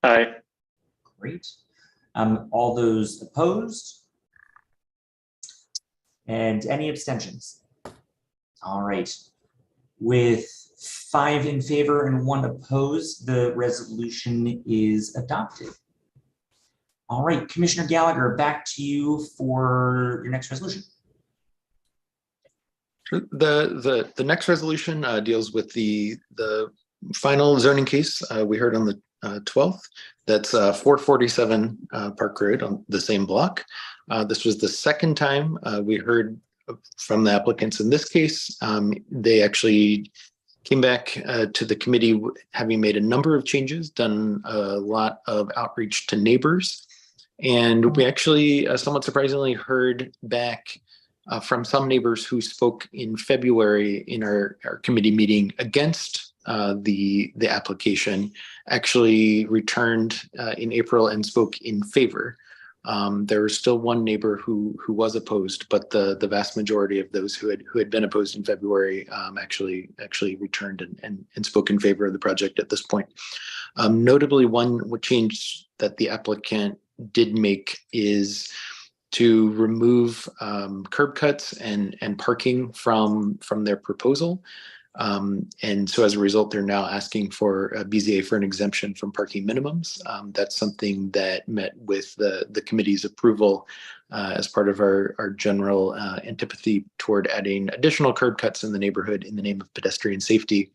Aye. Great. All those opposed? And any abstentions? All right. With 5 in favor and 1 opposed, the resolution is adopted. All right, Commissioner Gallagher, back to you for your next resolution. The next resolution deals with the final zoning case we heard on the 12th. That's 447 Park Road on the same block. This was the second time we heard from the applicants in this case. They actually came back to the committee having made a number of changes, done a lot of outreach to neighbors. And we actually somewhat surprisingly heard back from some neighbors who spoke in February in our committee meeting against the application, actually returned in April and spoke in favor. There was still one neighbor who was opposed, but the vast majority of those who had been opposed in February actually returned and spoke in favor of the project at this point. Notably, one change that the applicant did make is to remove curb cuts and parking from their proposal. And so as a result, they're now asking for a BZA for an exemption from parking minimums. That's something that met with the committee's approval as part of our general antipathy toward adding additional curb cuts in the neighborhood in the name of pedestrian safety,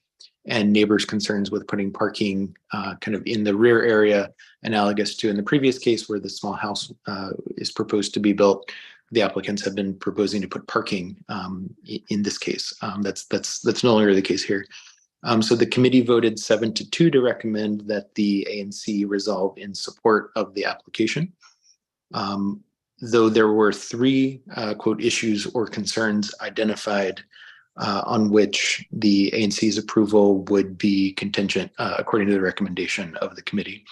and neighbors' concerns with putting parking kind of in the rear area, analogous to in the previous case where the small house is proposed to be built. The applicants have been proposing to put parking in this case. That's no longer the case here. So the committee voted 7-2 to recommend that the ANC resolve in support of the application. Though there were 3 quote issues or concerns identified on which the ANC's approval would be contingent according to the recommendation of the committee.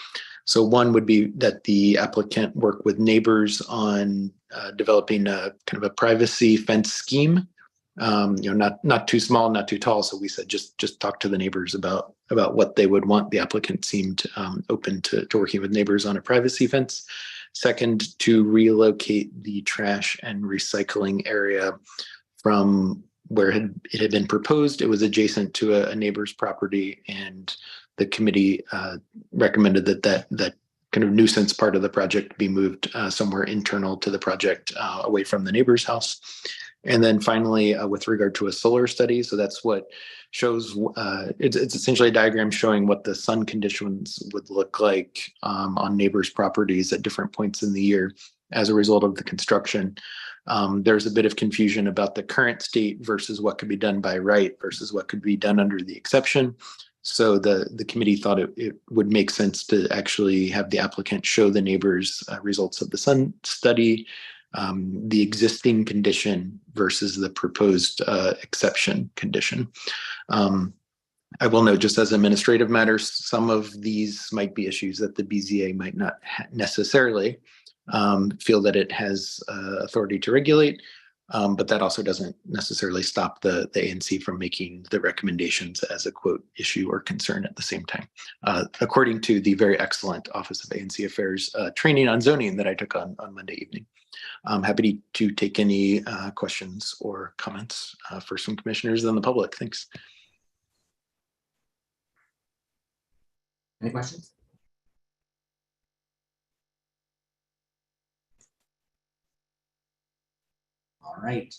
So one would be that the applicant work with neighbors on developing a kind of a privacy fence scheme, not too small, not too tall. So we said just talk to the neighbors about what they would want. The applicant seemed open to working with neighbors on a privacy fence. Second, to relocate the trash and recycling area from where it had been proposed. It was adjacent to a neighbor's property, and the committee recommended that kind of nuisance part of the project be moved somewhere internal to the project, away from the neighbor's house. And then finally, with regard to a solar study, so that's what shows, it's essentially a diagram showing what the sun conditions would look like on neighbors' properties at different points in the year as a result of the construction. There's a bit of confusion about the current state versus what could be done by right versus what could be done under the exception. So the committee thought it would make sense to actually have the applicant show the neighbors results of the sun study, the existing condition versus the proposed exception condition. I will note, just as administrative matters, some of these might be issues that the BZA might not necessarily feel that it has authority to regulate. But that also doesn't necessarily stop the ANC from making the recommendations as a quote issue or concern at the same time. According to the very excellent Office of ANC Affairs training on zoning that I took on Monday evening. I'm happy to take any questions or comments for some commissioners and the public. Thanks. Any questions? All right.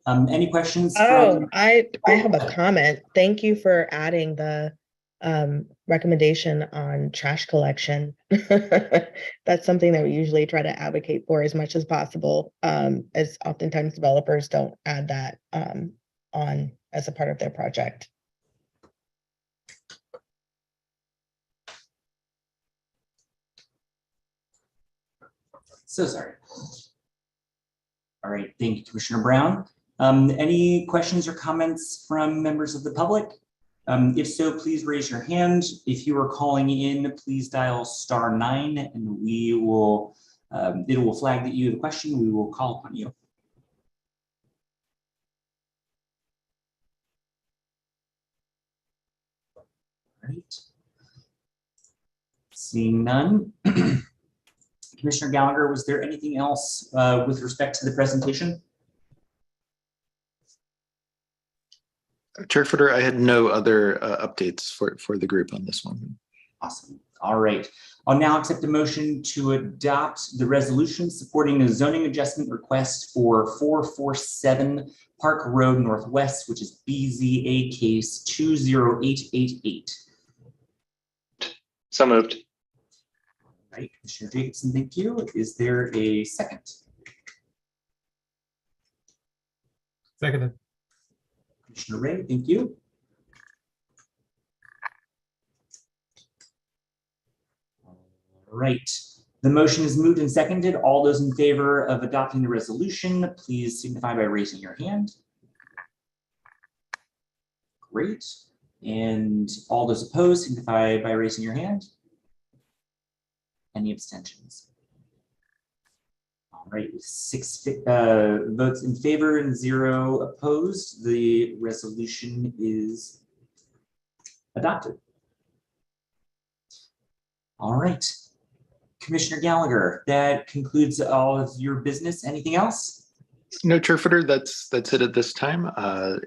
Any questions? Oh, I have a comment. Thank you for adding the recommendation on trash collection. That's something that we usually try to advocate for as much as possible, as oftentimes developers don't add that on as a part of their project. So sorry. All right, thank you, Commissioner Brown. Any questions or comments from members of the public? If so, please raise your hand. If you are calling in, please dial *9 and we will, it will flag that you have a question. We will call upon you. All right. Seeing none. Commissioner Gallagher, was there anything else with respect to the presentation? Chair Footer, I had no other updates for the group on this one. Awesome. All right. I'll now accept a motion to adopt the resolution supporting a zoning adjustment request for 447 Park Road Northwest, which is BZA case 20888. So moved. All right, Commissioner Jacobson, thank you. Is there a second? Seconded. Commissioner Ray, thank you. All right. The motion is moved and seconded. All those in favor of adopting the resolution, please signify by raising your hand. Great. And all those opposed, signify by raising your hand. Any abstentions? All right, with 6 votes in favor and 0 opposed, the resolution is adopted. All right, Commissioner Gallagher, that concludes all of your business. Anything else? No, Chair Footer, that's it at this time.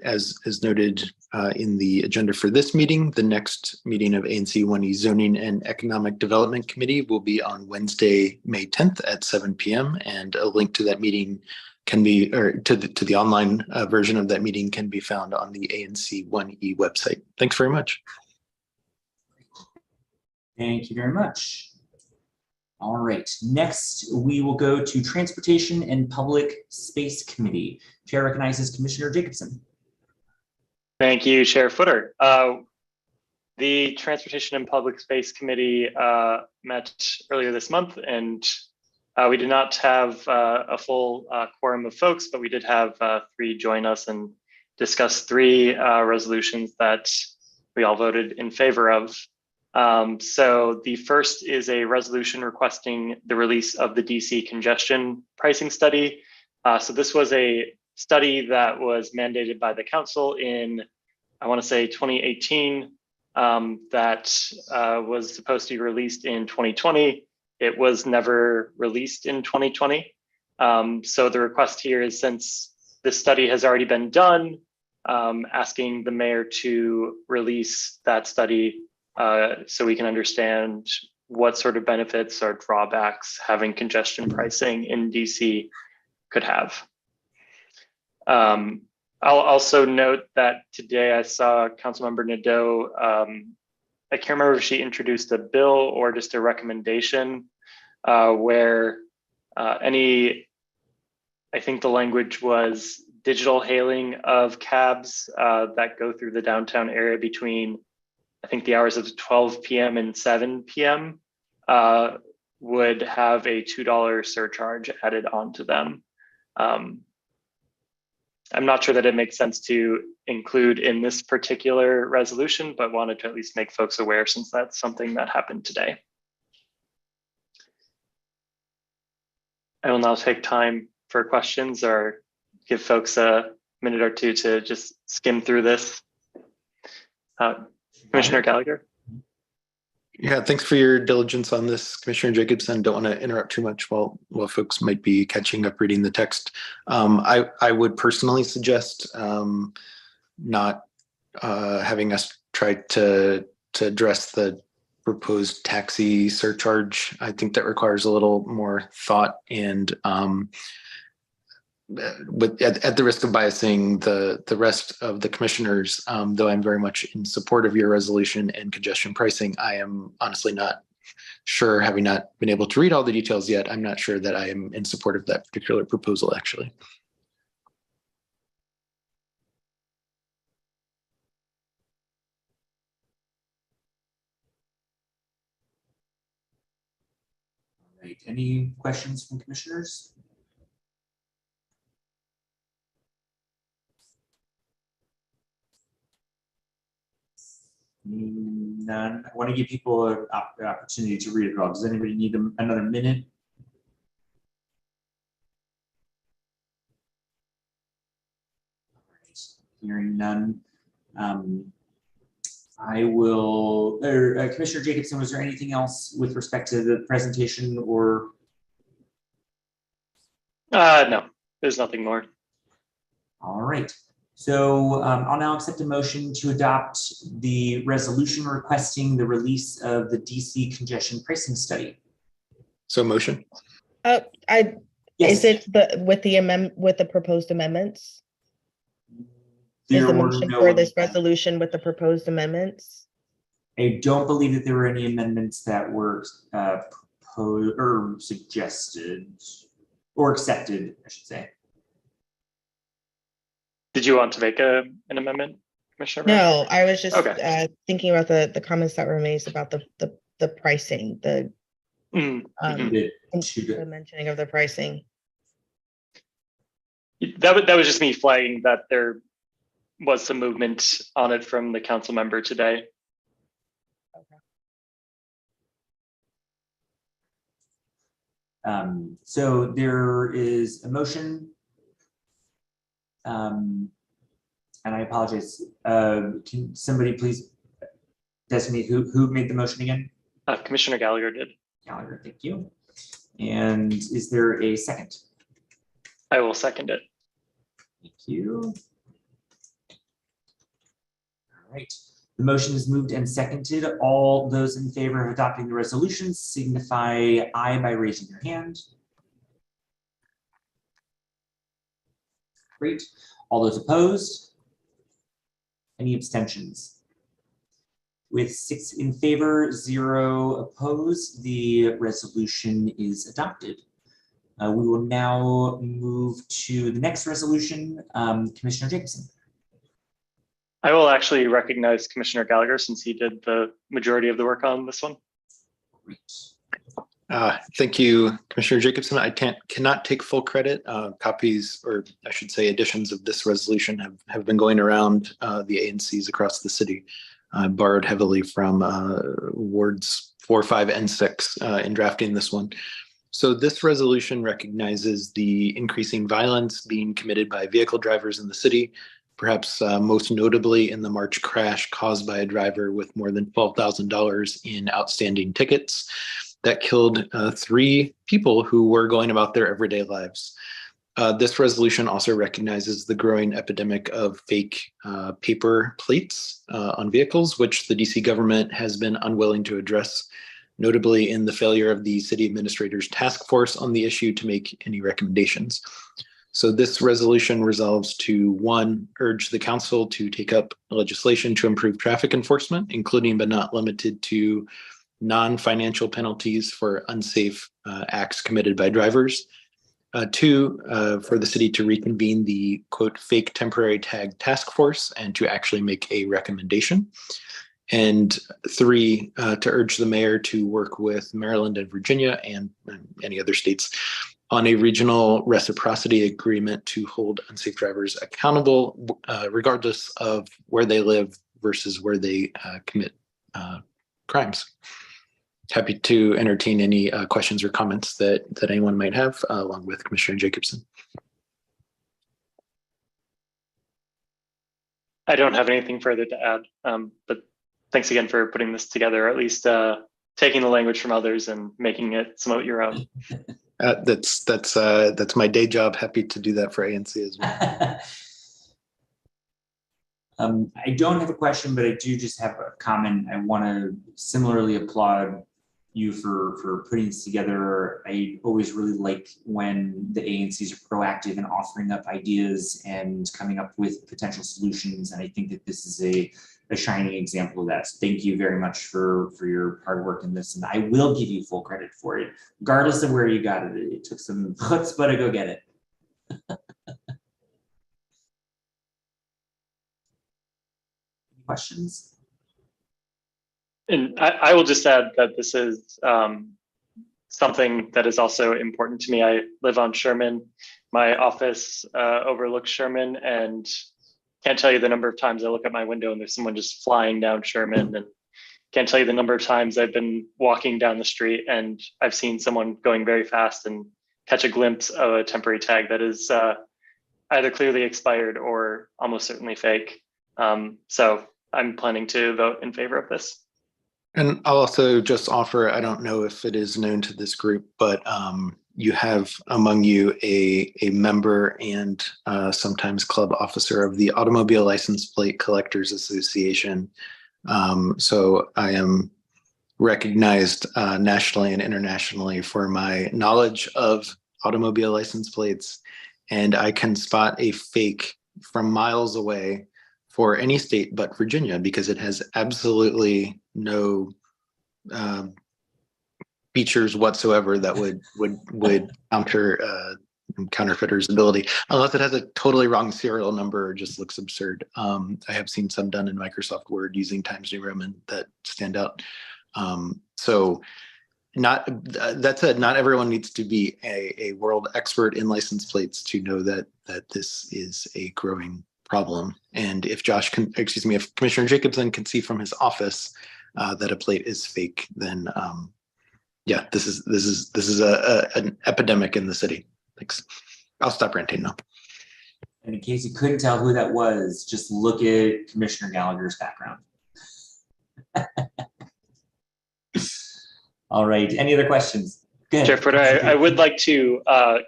As noted in the agenda for this meeting, the next meeting of ANC 1E Zoning and Economic Development Committee will be on Wednesday, May 10th at 7 p.m. And a link to that meeting can be, or to the online version of that meeting can be found on the ANC 1E website. Thanks very much. Thank you very much. All right, next we will go to Transportation and Public Space Committee. Chair recognizes Commissioner Jacobson. Thank you, Chair Footer. The Transportation and Public Space Committee met earlier this month, and we did not have a full quorum of folks, but we did have 3 join us and discuss 3 resolutions that we all voted in favor of. So the first is a resolution requesting the release of the DC congestion pricing study. So this was a study that was mandated by the council in, I want to say 2018, that was supposed to be released in 2020. It was never released in 2020. So the request here is, since this study has already been done, asking the mayor to release that study so we can understand what sort of benefits or drawbacks having congestion pricing in DC could have. I'll also note that today I saw Councilmember Nadeau, I can't remember if she introduced a bill or just a recommendation where I think the language was digital hailing of cabs that go through the downtown area between, I think, the hours of 12 p.m. and 7 p.m. Would have a $2 surcharge added onto them. I'm not sure that it makes sense to include in this particular resolution, but wanted to at least make folks aware since that's something that happened today. I will now take time for questions or give folks a minute or two to just skim through this. Commissioner Gallagher. Yeah, thanks for your diligence on this, Commissioner Jacobson. Don't want to interrupt too much while folks might be catching up reading the text. I would personally suggest not having us try to address the proposed taxi surcharge. I think that requires a little more thought, and at the risk of biasing the rest of the commissioners, though I'm very much in support of your resolution and congestion pricing, I am honestly not sure, having not been able to read all the details yet, I'm not sure that I am in support of that particular proposal, actually. All right, any questions from commissioners? None. I want to give people an opportunity to read it all. Does anybody need another minute? All right. Hearing none. I will, Commissioner Jacobson, was there anything else with respect to the presentation or? No, there's nothing more. All right. So I'll now accept a motion to adopt the resolution requesting the release of the DC congestion pricing study. So motion. Is it with the proposed amendments? Is the motion for this resolution with the proposed amendments? I don't believe that there were any amendments that were proposed or suggested or accepted, I should say. Did you want to make an amendment, Commissioner? No, I was just Okay. thinking about the comments that were made about the pricing, the mentioning of the pricing. That was just me flagging that there was some movement on it from the council member today. So there is a motion. And I apologize. Can somebody please designate who made the motion again? Commissioner Gallagher did. Gallagher, thank you. And is there a second? I will second it. Thank you. All right. The motion is moved and seconded. All those in favor of adopting the resolution signify aye by raising your hand. Great. All those opposed? Any abstentions? With 6 in favor, 0 opposed, the resolution is adopted. We will now move to the next resolution. Commissioner Jacobson. I will actually recognize Commissioner Gallagher since he did the majority of the work on this one. Great. Thank you, Commissioner Jacobson. I cannot take full credit. Copies, or I should say additions of this resolution have been going around the ANCs across the city. Borrowed heavily from wards 4, 5, and 6 in drafting this one. So this resolution recognizes the increasing violence being committed by vehicle drivers in the city, perhaps most notably in the March crash caused by a driver with more than $12,000 in outstanding tickets that killed 3 people who were going about their everyday lives. This resolution also recognizes the growing epidemic of fake paper plates on vehicles, which the DC government has been unwilling to address, notably in the failure of the city administrator's task force on the issue to make any recommendations. So this resolution resolves to, 1, urge the council to take up legislation to improve traffic enforcement, including but not limited to non-financial penalties for unsafe acts committed by drivers. 2, for the city to reconvene the quote fake temporary tag task force and to actually make a recommendation. And 3, to urge the mayor to work with Maryland and Virginia and any other states on a regional reciprocity agreement to hold unsafe drivers accountable, regardless of where they live versus where they commit crimes. happy to entertain any questions or comments that anyone might have, along with Commissioner Jacobson. I don't have anything further to add, but thanks again for putting this together, or at least taking the language from others and making it somewhat your own. That's my day job. Happy to do that for ANC as well. I don't have a question, but I do just have a comment. I want to similarly applaud you for putting this together. I always really like when the ANCs are proactive in offering up ideas and coming up with potential solutions. And I think that this is a shining example of that. So thank you very much for your hard work in this. And I will give you full credit for it, regardless of where you got it. It took some chutzpah to go get it. Questions? And I will just add that this is something that is also important to me. I live on Sherman. My office overlooks Sherman, and can't tell you the number of times I look out my window and there's someone just flying down Sherman, and can't tell you the number of times I've been walking down the street and I've seen someone going very fast and catch a glimpse of a temporary tag that is either clearly expired or almost certainly fake. So I'm planning to vote in favor of this. And I'll also just offer, I don't know if it is known to this group, but you have among you a member and sometimes club officer of the Automobile License Plate Collectors Association. So I am recognized nationally and internationally for my knowledge of automobile license plates, and I can spot a fake from miles away for any state but Virginia, because it has absolutely no features whatsoever that would counter counterfeiter's ability, unless it has a totally wrong serial number or just looks absurd. I have seen some done in Microsoft Word using Times New Roman that stand out. So that said, not everyone needs to be a world expert in license plates to know that this is a growing problem. And if if Commissioner Jacobson can see from his office that a plate is fake, then yeah, this is an epidemic in the city. Thanks. I'll stop ranting now. And in case you couldn't tell who that was, just look at Commissioner Gallagher's background. All right, any other questions? Chair Footer, I would like to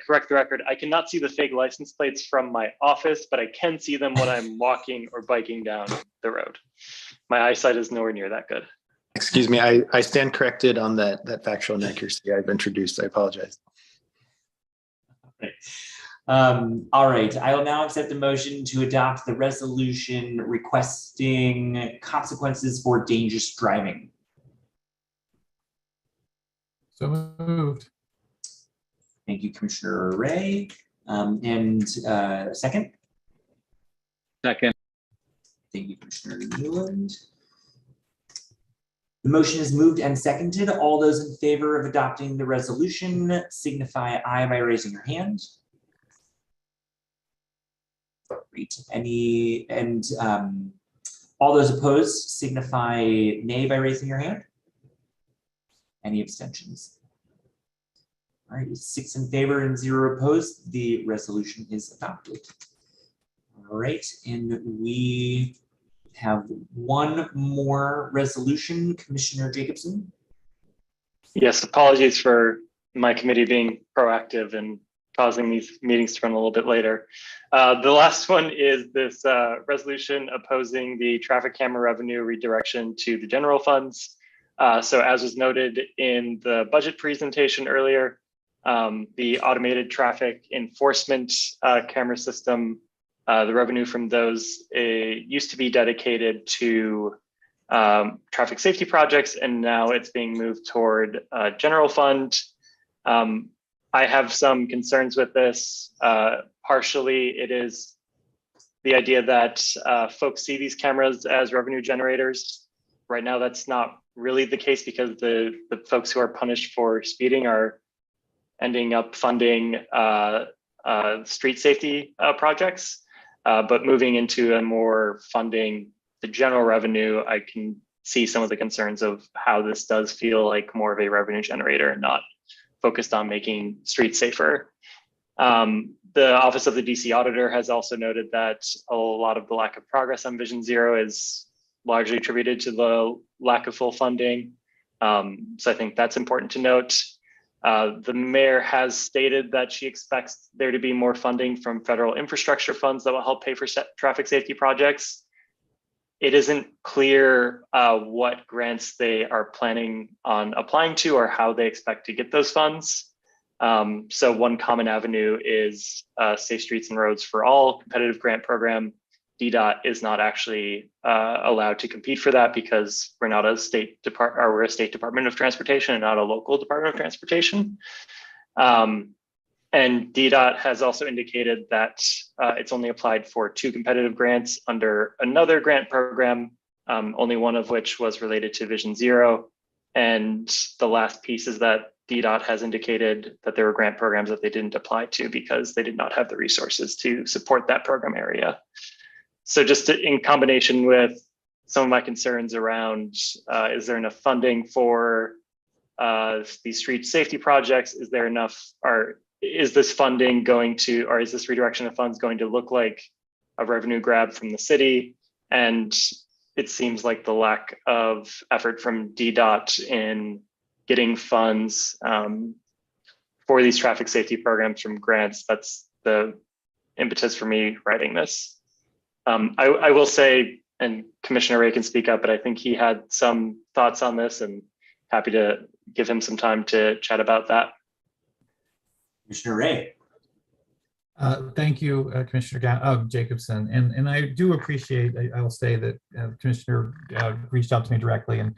correct the record. I cannot see the fake license plates from my office, but I can see them when I'm walking or biking down the road. My eyesight is nowhere near that good. Excuse me, I stand corrected on that factual inaccuracy I've introduced. I apologize. All right, I will now accept the motion to adopt the resolution requesting consequences for dangerous driving. So moved. Thank you, Commissioner Ray. And second? Second. Thank you, Commissioner Newland. The motion is moved and seconded. All those in favor of adopting the resolution signify aye by raising your hand. Great. All those opposed signify nay by raising your hand. Any abstentions? All right, 6 in favor and 0 opposed. The resolution is adopted. All right, and we have one more resolution, Commissioner Jacobson. Yes, apologies for my committee being proactive and causing these meetings to run a little bit later. The last one is this resolution opposing the traffic camera revenue redirection to the general funds. So as was noted in the budget presentation earlier, the automated traffic enforcement camera system, the revenue from those used to be dedicated to traffic safety projects, and now it's being moved toward general fund. I have some concerns with this. Partially, it is the idea that folks see these cameras as revenue generators. Right now, that's not really the case, because the folks who are punished for speeding are ending up funding street safety projects. But moving into a more funding the general revenue, I can see some of the concerns of how this does feel like more of a revenue generator and not focused on making streets safer. The Office of the DC Auditor has also noted that a lot of the lack of progress on Vision Zero is largely attributed to the lack of full funding. So I think that's important to note. The mayor has stated that she expects there to be more funding from federal infrastructure funds that will help pay for traffic safety projects. It isn't clear what grants they are planning on applying to or how they expect to get those funds. So one common avenue is Safe Streets and Roads for All competitive grant program. DDOT is not actually allowed to compete for that because we're not a state department, or we're a state Department of Transportation and not a local Department of Transportation. And DDOT has also indicated that it's only applied for 2 competitive grants under another grant program, only one of which was related to Vision Zero. And the last piece is that DDOT has indicated that there were grant programs that they didn't apply to because they did not have the resources to support that program area. So just in combination with some of my concerns around, is there enough funding for these street safety projects? Is there enough, or is this funding going to, or is this redirection of funds going to look like a revenue grab from the city? And it seems like the lack of effort from DDOT in getting funds for these traffic safety programs from grants, that's the impetus for me writing this. I will say, and Commissioner Ray can speak up, but I think he had some thoughts on this and happy to give him some time to chat about that. Commissioner Ray. Thank you, Commissioner Jacobson. And I do appreciate, I will say that the Commissioner reached out to me directly and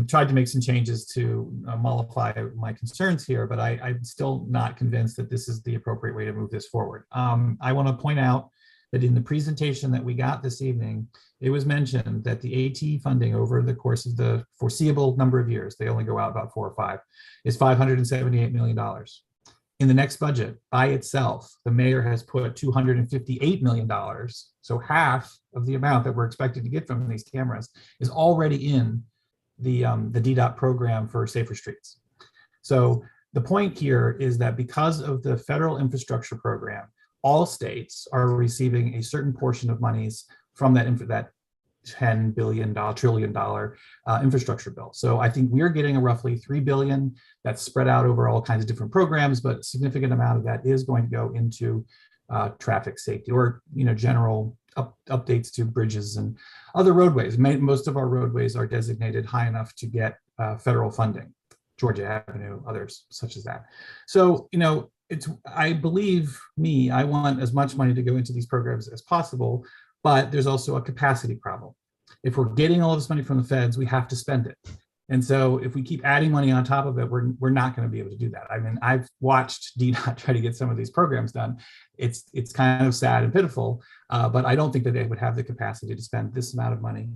tried to make some changes to mollify my concerns here, but I'm still not convinced that this is the appropriate way to move this forward. I want to point out that in the presentation that we got this evening, it was mentioned that the AT funding over the course of the foreseeable number of years, they only go out about 4 or 5, is $578 million. In the next budget by itself, the mayor has put $258 million. So half of the amount that we're expected to get from these cameras is already in the DDOT program for safer streets. So the point here is that because of the federal infrastructure program, all states are receiving a certain portion of monies from that $10 trillion infrastructure bill. So I think we're getting a roughly $3 billion that's spread out over all kinds of different programs, but a significant amount of that is going to go into traffic safety or general updates to bridges and other roadways. Most of our roadways are designated high enough to get federal funding, Georgia Avenue, others such as that. So I want as much money to go into these programs as possible, but there's also a capacity problem. If we're getting all this money from the feds, we have to spend it. And so if we keep adding money on top of it, we're not going to be able to do that. I mean, I've watched DDOT try to get some of these programs done. It's kind of sad and pitiful, but I don't think that they would have the capacity to spend this amount of money,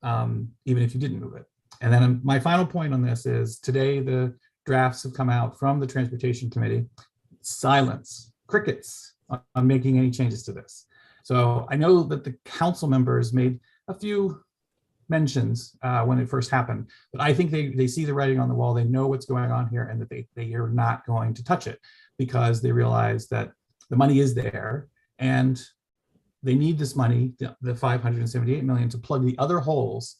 even if you didn't move it. And then my final point on this is today, the drafts have come out from the Transportation Committee. Silence, crickets on making any changes to this. So I know that the council members made a few mentions when it first happened, but I think they see the writing on the wall. They know what's going on here and that they are not going to touch it because they realize that the money is there and they need this money, the $578 million, to plug the other holes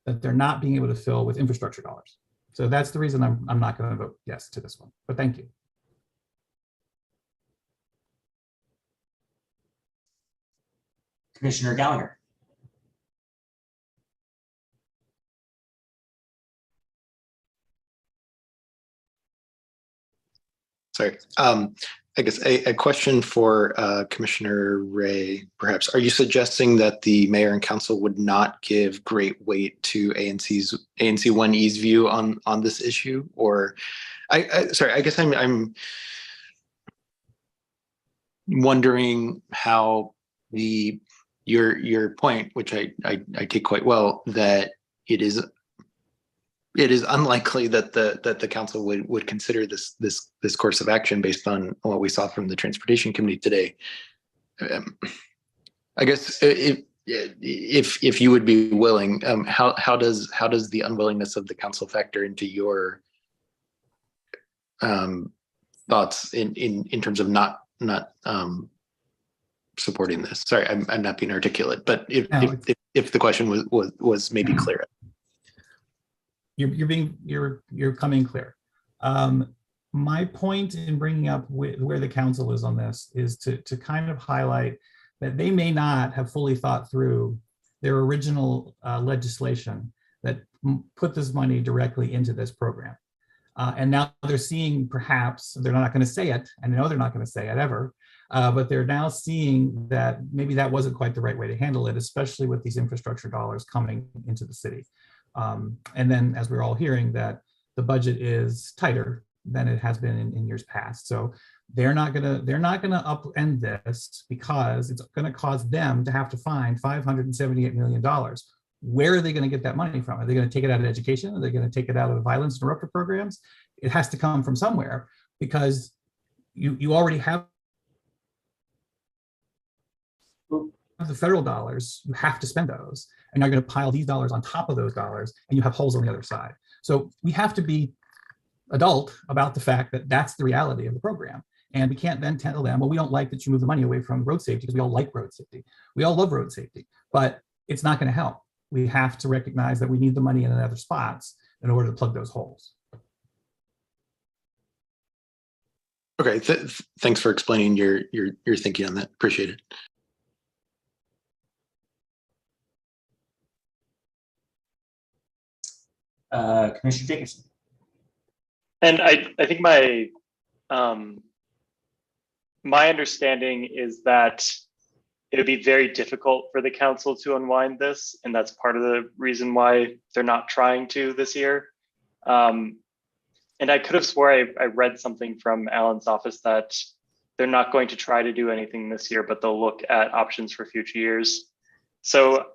that they're not being able to fill with infrastructure dollars. So that's the reason I'm not going to vote yes to this one, but thank you. Commissioner Gallagher. Sorry. I guess a question for Commissioner Ray, perhaps. Are you suggesting that the mayor and council would not give great weight to ANC 1E's view on this issue? Or sorry, I guess I'm wondering how your point, which I take quite well, that it is unlikely that the council would consider this course of action based on what we saw from the Transportation Committee today. I guess if you would be willing, how does the unwillingness of the council factor into your thoughts in terms of not supporting this? Sorry, I'm not being articulate, but if the question was maybe clear. You're coming clear. My point in bringing up where the council is on this is to kind of highlight that they may not have fully thought through their original legislation that put this money directly into this program. And now they're seeing, perhaps, they're not going to say it, and I know they're not going to say it ever, but they're now seeing that maybe that wasn't quite the right way to handle it, especially with these infrastructure dollars coming into the city. And then, as we're all hearing, that the budget is tighter than it has been in years past. So they're not gonna upend this because it's going to cause them to have to find $578 million. Where are they going to get that money from? Are they going to take it out of education? Are they going to take it out of the violence interrupter programs? It has to come from somewhere, because you already have the federal dollars. You have to spend those, and you're going to pile these dollars on top of those dollars, and you have holes on the other side. So we have to be adult about the fact that that's the reality of the program. And we can't then tell them, well, we don't like that you move the money away from road safety, because we all like road safety. We all love road safety, but it's not going to help. We have to recognize that we need the money in other spots in order to plug those holes. Okay, thanks for explaining your thinking on that. Appreciate it. Commissioner Jacobson. And I think my my understanding is that it would be very difficult for the council to unwind this, and that's part of the reason why they're not trying to this year. And I could have swore I read something from Alan's office that they're not going to try to do anything this year, but they'll look at options for future years. So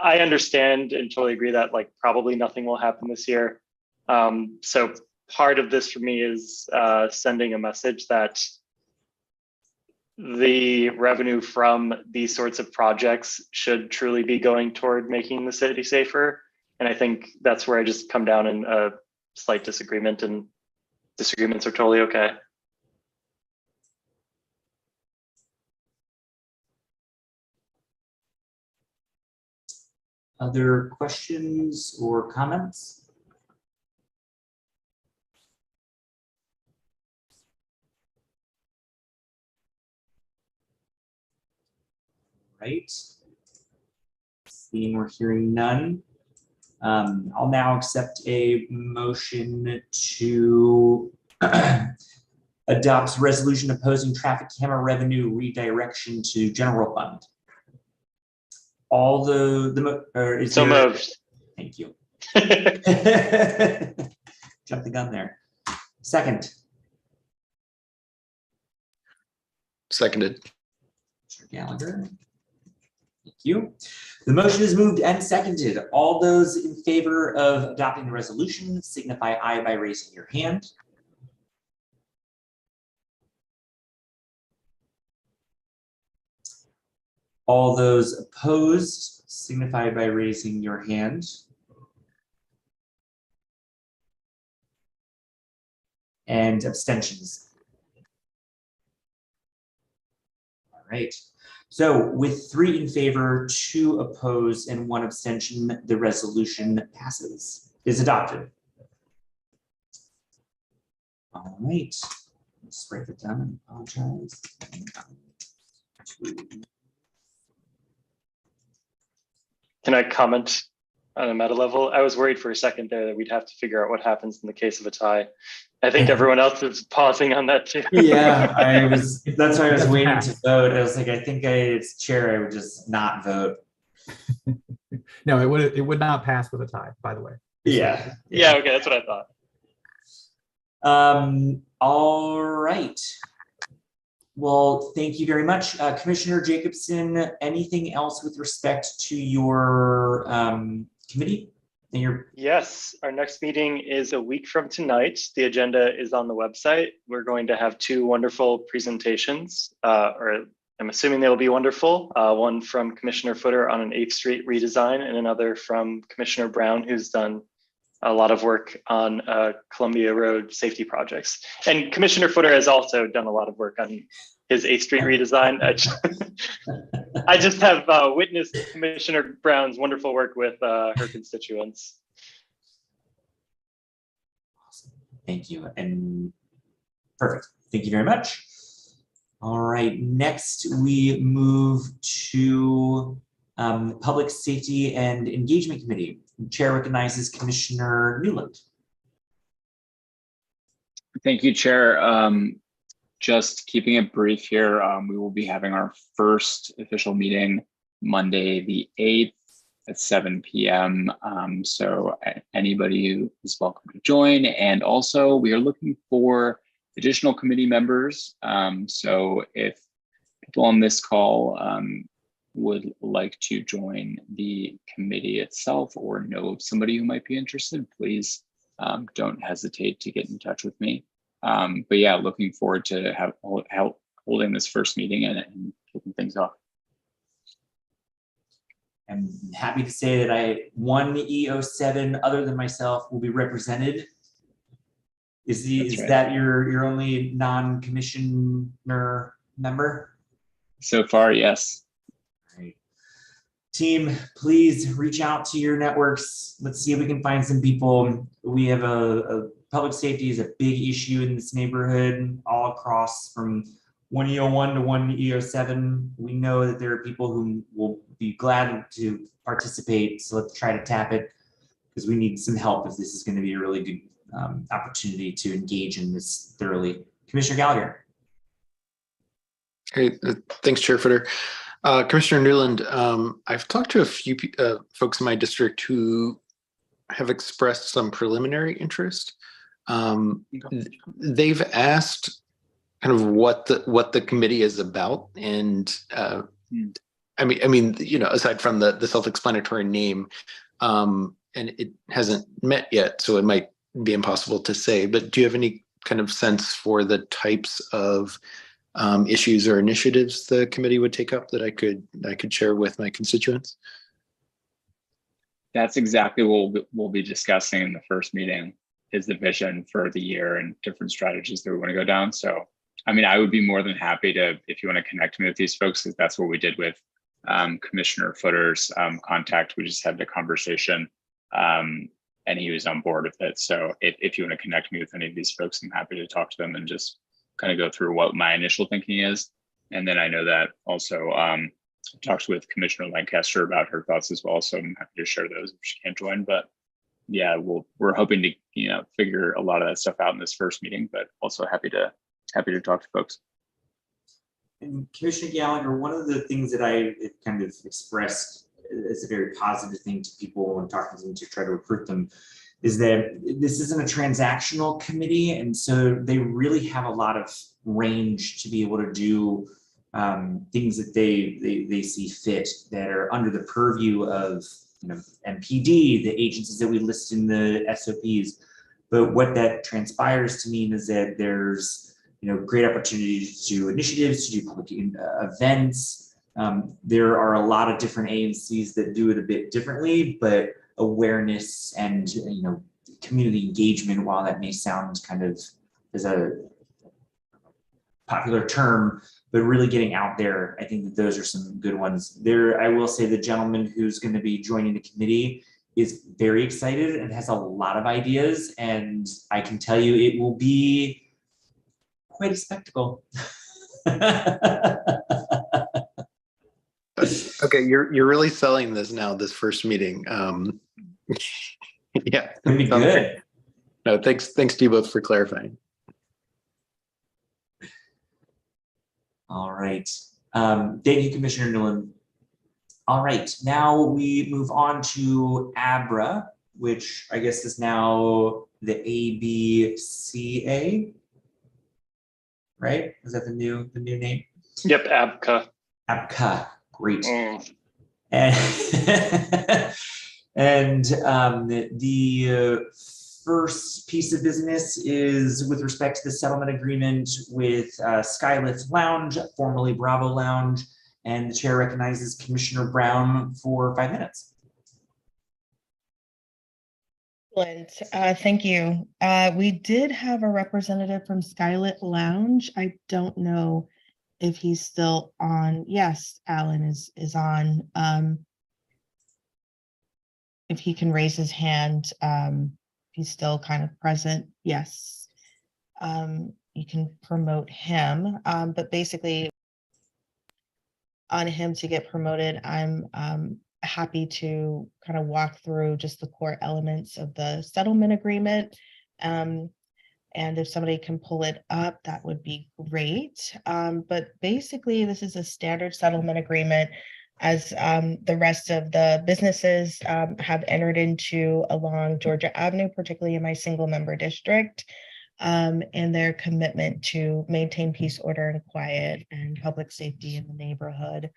I understand and totally agree that like probably nothing will happen this year. So part of this for me is sending a message that the revenue from these sorts of projects should truly be going toward making the city safer. And I think that's where I just come down in a slight disagreement, and disagreements are totally okay. Other questions or comments? Right. Seeing or hearing none. I'll now accept a motion to adopt resolution opposing traffic camera revenue redirection to general fund. All so moved. Thank you. Jump the gun there. Second. Seconded. Mr. Gallagher. Thank you. The motion is moved and seconded. All those in favor of adopting the resolution signify aye by raising your hand. All those opposed signify by raising your hand. And abstentions. All right. So with 3 in favor, 2 opposed, and 1 abstention, the resolution is adopted. All right. Let's write that down and apologize. Can I comment on a meta level? I was worried for a second there that we'd have to figure out what happens in the case of a tie. I think everyone else is pausing on that too. Yeah, that's why I was waiting to vote. I was like, I think as chair, I would just not vote. No, it would not pass with a tie, by the way. Yeah. Yeah, okay, that's what I thought. All right. Well, thank you very much. Commissioner Jacobson, anything else with respect to your committee? Yes, our next meeting is a week from tonight. The agenda is on the website. We're going to have 2 wonderful presentations, or I'm assuming they will be wonderful. One from Commissioner Footer on an 8th Street redesign, and another from Commissioner Brown, who's done a lot of work on Columbia Road safety projects. And Commissioner Footer has also done a lot of work on his 8th Street redesign. I just have witnessed Commissioner Brown's wonderful work with her constituents. Awesome. Thank you. And perfect. Thank you very much. All right, next we move to Public Safety and Engagement Committee. Chair recognizes Commissioner Newland. Thank you, Chair. Just keeping it brief here, we will be having our first official meeting Monday, the 8th at 7 p.m. So anybody is welcome to join. And also we are looking for additional committee members. So if people on this call would like to join the committee itself or know of somebody who might be interested, please don't hesitate to get in touch with me. But yeah, looking forward to holding this first meeting and kicking things off. I'm happy to say that one E07 other than myself will be represented. Is that your only non-commissioner member? So far, yes. All right. Team, please reach out to your networks. Let's see if we can find some people. We have a public safety is a big issue in this neighborhood all across from 1E01 to 1E07. We know that there are people who will be glad to participate. So let's try to tap it because we need some help if this is going to be a really good opportunity to engage in this thoroughly. Commissioner Gallagher. Hey, thanks, Chair Footer. Commissioner Newland, I've talked to a few folks in my district who have expressed some preliminary interest. They've asked kind of what the committee is about, and I mean, you know, aside from the self-explanatory name, and it hasn't met yet, so it might be impossible to say. But do you have any kind of sense for the types of issues or initiatives the committee would take up that I could share with my constituents? That's exactly what we'll be discussing in the first meeting, is the vision for the year and different strategies that we want to go down. So, I mean, I would be more than happy to, if you want to connect me with these folks, because that's what we did with Commissioner Footer's contact. We just had the conversation and he was on board with it. So if you want to connect me with any of these folks, I'm happy to talk to them and just kind of go through what my initial thinking is. And then I know that also talked with Commissioner Lancaster about her thoughts as well. So I'm happy to share those if she can't join. But yeah, we're hoping to, you know, figure a lot of that stuff out in this first meeting, but also happy to talk to folks. And Commissioner Gallagher, one of the things that I kind of expressed as a very positive thing to people when talking to them to try to recruit them is that this isn't a transactional committee, and so they really have a lot of range to be able to do things that they see fit that are under the purview of, you know, MPD, the agencies that we list in the SOPs. But what that transpires to mean is that there's, you know, great opportunities to do initiatives, to do public events. There are a lot of different ANCs that do it a bit differently, but awareness and, you know, community engagement, while that may sound kind of as a popular term, but really getting out there, I think that those are some good ones. There, I will say the gentleman who's going to be joining the committee is very excited and has a lot of ideas, and I can tell you it will be quite a spectacle. Okay, you're really selling this now, this first meeting. Yeah, It's gonna be good. No, thanks to you both for clarifying. All right. Thank you, Commissioner Newland. All right, now we move on to ABRA, which I guess is now the ABCA, right? Is that the new name? Yep, ABCA. ABCA, great. And the first piece of business is with respect to the settlement agreement with Skylift Lounge, formerly Bravo Lounge, and the chair recognizes Commissioner Brown for 5 minutes. Excellent. Thank you. We did have a representative from Skylit Lounge. I don't know if he's still on. Yes, Alan is on. If he can raise his hand, he's still kind of present. Yes. You can promote him, but basically on him to get promoted, I'm happy to kind of walk through just the core elements of the settlement agreement. And if somebody can pull it up, that would be great. But basically, this is a standard settlement agreement as the rest of the businesses have entered into along Georgia Avenue, particularly in my single member district, and their commitment to maintain peace, order, and quiet and public safety in the neighborhood.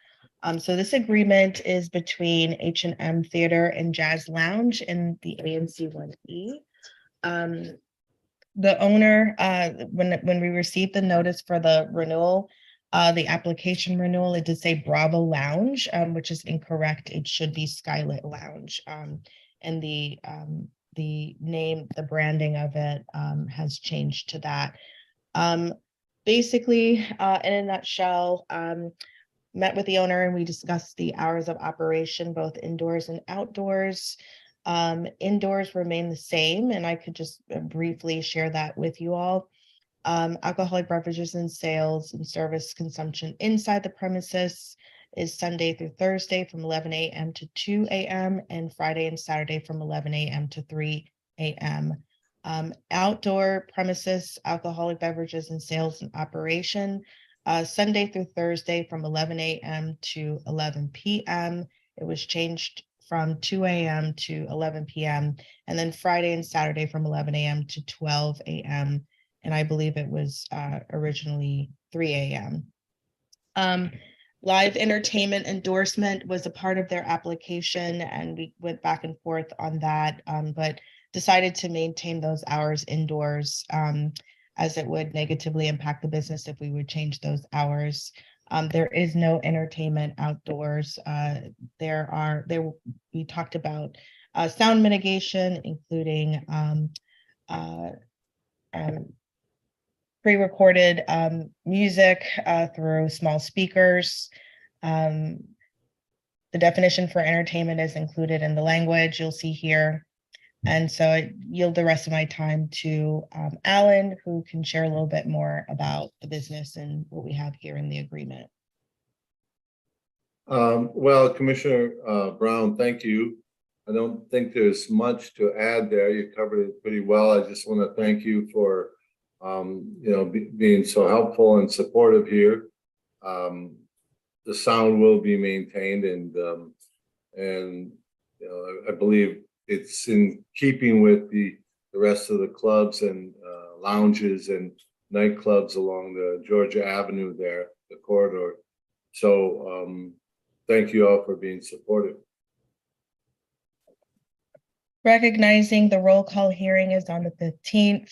So this agreement is between H&M Theater and Jazz Lounge in the ANC 1E. The owner, when we received the notice for the renewal, the application renewal, it did say Bravo Lounge, which is incorrect. It should be Skylit Lounge. And the name, the branding of it has changed to that. Basically, in a nutshell, met with the owner and we discussed the hours of operation, both indoors and outdoors. Indoors remain the same, and I could just briefly share that with you all. Alcoholic beverages and sales and service consumption inside the premises is Sunday through Thursday from 11 a.m. to 2 a.m. and Friday and Saturday from 11 a.m. to 3 a.m. Outdoor premises, alcoholic beverages and sales and operation, Sunday through Thursday from 11 a.m. to 11 p.m. It was changed from 2 a.m. to 11 p.m. and then Friday and Saturday from 11 a.m. to 12 a.m. And I believe it was originally 3 a.m. Live entertainment endorsement was a part of their application, and we went back and forth on that, but decided to maintain those hours indoors as it would negatively impact the business if we would change those hours. There is no entertainment outdoors. We talked about sound mitigation, including pre-recorded music through small speakers. The definition for entertainment is included in the language you'll see here. And so I yield the rest of my time to Alan, who can share a little bit more about the business and what we have here in the agreement. Well, Commissioner Brown, thank you. I don't think there's much to add there. You covered it pretty well. I just want to thank you for being so helpful and supportive here. The sound will be maintained, and I believe it's in keeping with the rest of the clubs and lounges and nightclubs along the Georgia Avenue there, the corridor. So thank you all for being supportive. Recognizing the roll call hearing is on the 15th,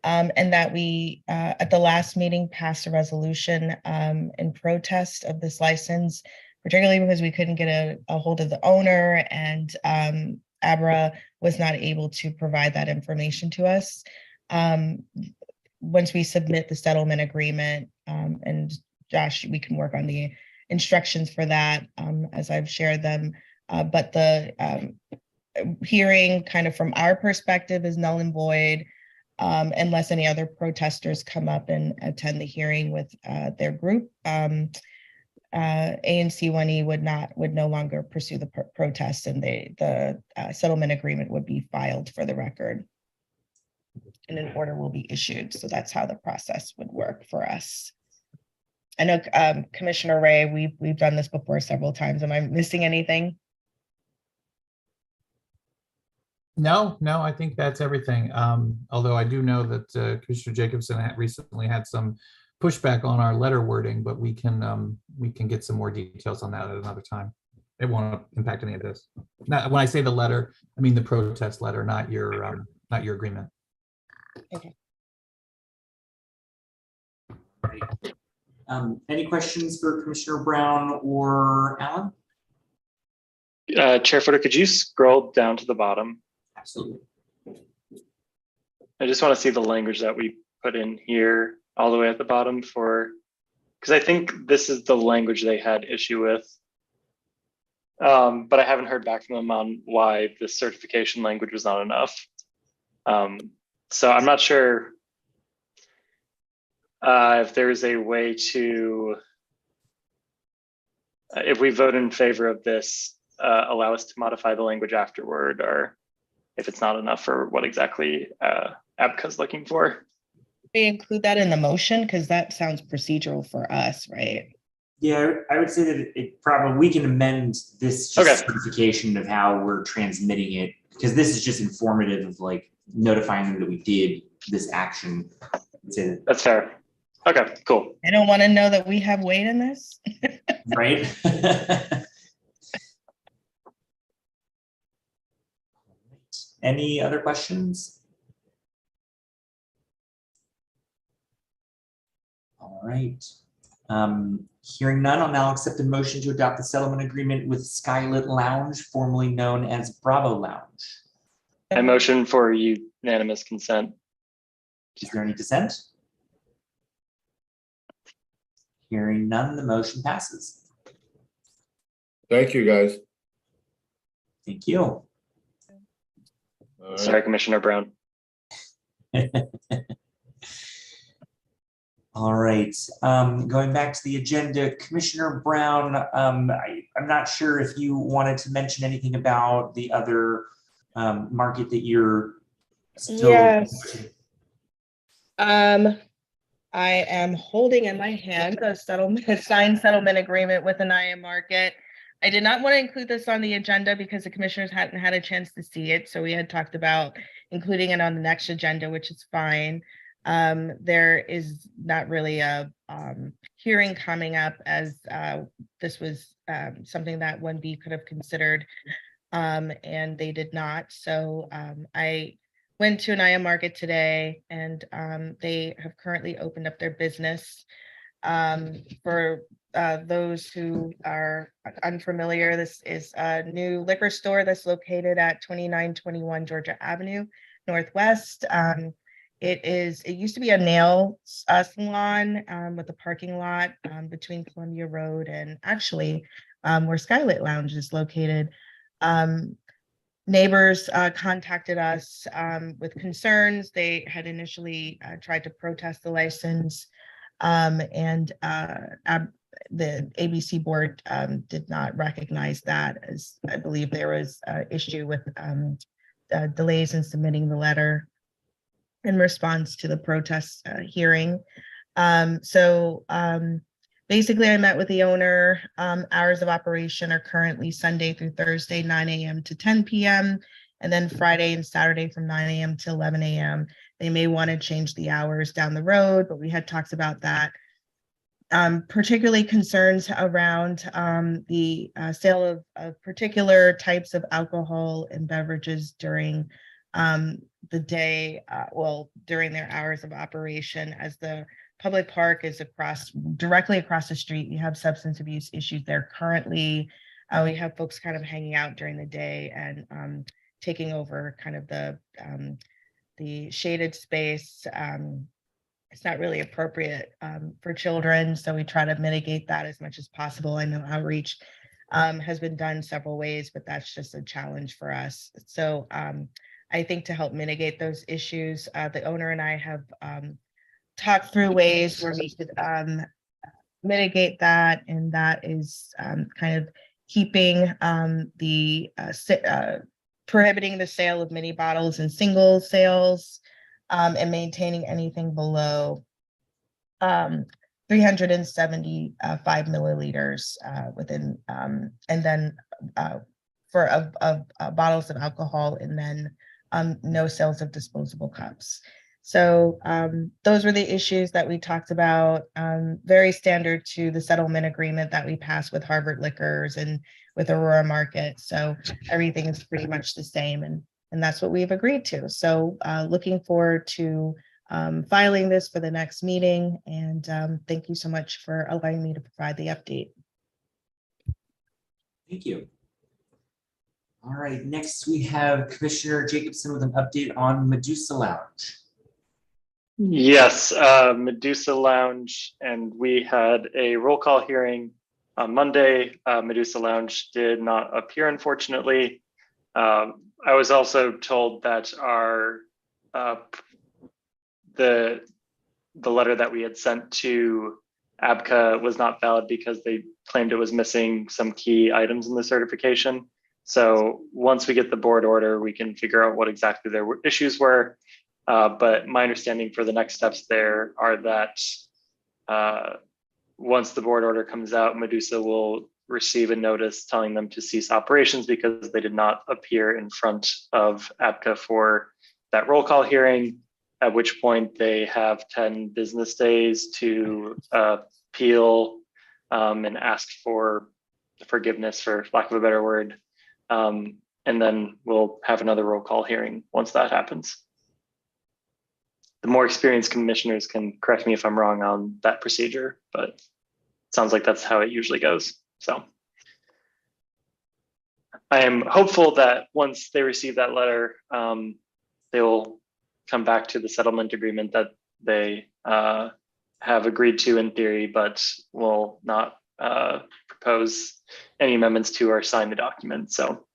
and that we, at the last meeting, passed a resolution in protest of this license, particularly because we couldn't get a hold of the owner, and Abra was not able to provide that information to us. Once we submit the settlement agreement, and Josh, we can work on the instructions for that as I've shared them. But the hearing, kind of from our perspective, is null and void unless any other protesters come up and attend the hearing with their group. ANC 1E would no longer pursue the protest, and the settlement agreement would be filed for the record, and an order will be issued. So that's how the process would work for us. I know Commissioner Ray, we've done this before several times. Am I missing anything? No, I think that's everything. Although I do know that Commissioner Jacobson recently had some pushback on our letter wording, but we can get some more details on that at another time. It won't impact any of this. Now, when I say the letter, I mean the protest letter, not your not your agreement. Right. Any questions for Commissioner Brown or Alan? Chair Footer, could you scroll down to the bottom? Absolutely. I just want to see the language that we put in here all the way at the bottom because I think this is the language they had issue with. But I haven't heard back from them on why the certification language was not enough. So I'm not sure if there's a way to, if we vote in favor of this, allow us to modify the language afterward, or if it's not enough for what exactly ABCA's looking for. We include that in the motion because that sounds procedural for us, right? Yeah, I would say that it probably, we can amend this just certification of how we're transmitting it, because this is just informative of like notifying them that we did this action. That's fair. Okay, cool. I don't want to know that we have weight in this. Right? Any other questions? All right. Hearing none, I'll now accept a motion to adopt the settlement agreement with Skylit Lounge, formerly known as Bravo Lounge. I motion for unanimous consent. Is there any dissent? Hearing none, the motion passes. Thank you, guys. Thank you. All right. Sorry, Commissioner Brown. All right, going back to the agenda, Commissioner Brown, I'm not sure if you wanted to mention anything about the other market that you're still. Yes. I am holding in my hand a signed settlement agreement with an IM market. I did not want to include this on the agenda because the commissioners hadn't had a chance to see it. So we had talked about including it on the next agenda, which is fine. There is not really a hearing coming up, as this was something that 1B could have considered, and they did not. So I went to an IM market today, and they have currently opened up their business. For those who are unfamiliar, this is a new liquor store that's located at 2921 Georgia Avenue Northwest. It used to be a nail salon with a parking lot between Columbia Road and actually where Skylit Lounge is located. Neighbors contacted us with concerns. They had initially tried to protest the license, and the ABC board did not recognize that, as I believe there was an issue with delays in submitting the letter in response to the protest hearing. Basically, I met with the owner. Hours of operation are currently Sunday through Thursday, 9 a.m. to 10 p.m. and then Friday and Saturday from 9 a.m. to 11 a.m. They may want to change the hours down the road, but we had talked about that. Particularly concerns around the sale of particular types of alcohol and beverages during the day, during their hours of operation, as the public park is directly across the street. You have substance abuse issues there currently. We have folks kind of hanging out during the day and taking over kind of the shaded space. It's not really appropriate for children, so we try to mitigate that as much as possible. I know outreach has been done several ways, but that's just a challenge for us. So I think to help mitigate those issues, the owner and I have talked through ways where we could mitigate that, and that is kind of keeping prohibiting the sale of mini bottles and single sales, and maintaining anything below 375 milliliters within, and then for bottles of alcohol, and then no sales of disposable cups. So those were the issues that we talked about, very standard to the settlement agreement that we passed with Harvard Liquors and with Aurora Market. So everything is pretty much the same, and and that's what we've agreed to. So looking forward to filing this for the next meeting. And thank you so much for allowing me to provide the update. Thank you. All right, next we have Commissioner Jacobson with an update on Medusa Lounge. Yes, Medusa Lounge, and we had a roll call hearing on Monday. Medusa Lounge did not appear, unfortunately. I was also told that our the letter that we had sent to ABCA was not valid because they claimed it was missing some key items in the certification. So once we get the board order, we can figure out what exactly their issues were. But my understanding for the next steps there are that once the board order comes out, Medusa will receive a notice telling them to cease operations because they did not appear in front of ABCA for that roll call hearing, at which point they have 10 business days to appeal and ask for forgiveness, for lack of a better word. And then we'll have another roll call hearing once that happens. The more experienced commissioners can correct me if I'm wrong on that procedure, but it sounds like that's how it usually goes. So I am hopeful that once they receive that letter, they will come back to the settlement agreement that they have agreed to in theory, but will not propose any amendments to or sign the document. So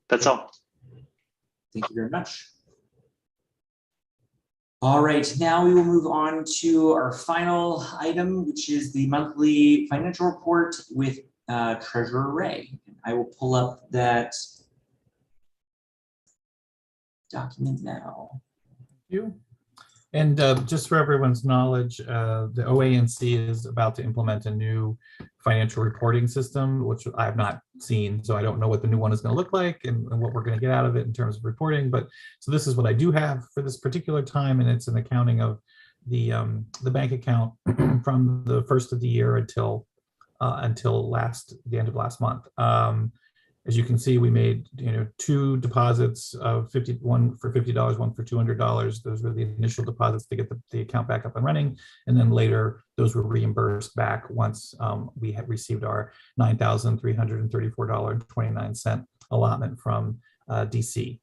that's all. Thank you very much. All right, now we will move on to our final item, which is the monthly financial report with Treasurer Ray. I will pull up that document now. Thank you. And just for everyone's knowledge, the OANC is about to implement a new financial reporting system, which I have not seen, so I don't know what the new one is going to look like and what we're going to get out of it in terms of reporting. But so this is what I do have for this particular time, and it's an accounting of the bank account from the first of the year until the end of last month. As you can see, we made two deposits of one for $50, one for $200. Those were the initial deposits to get the account back up and running, and then later those were reimbursed back once we had received our $9,334.29 allotment from DC.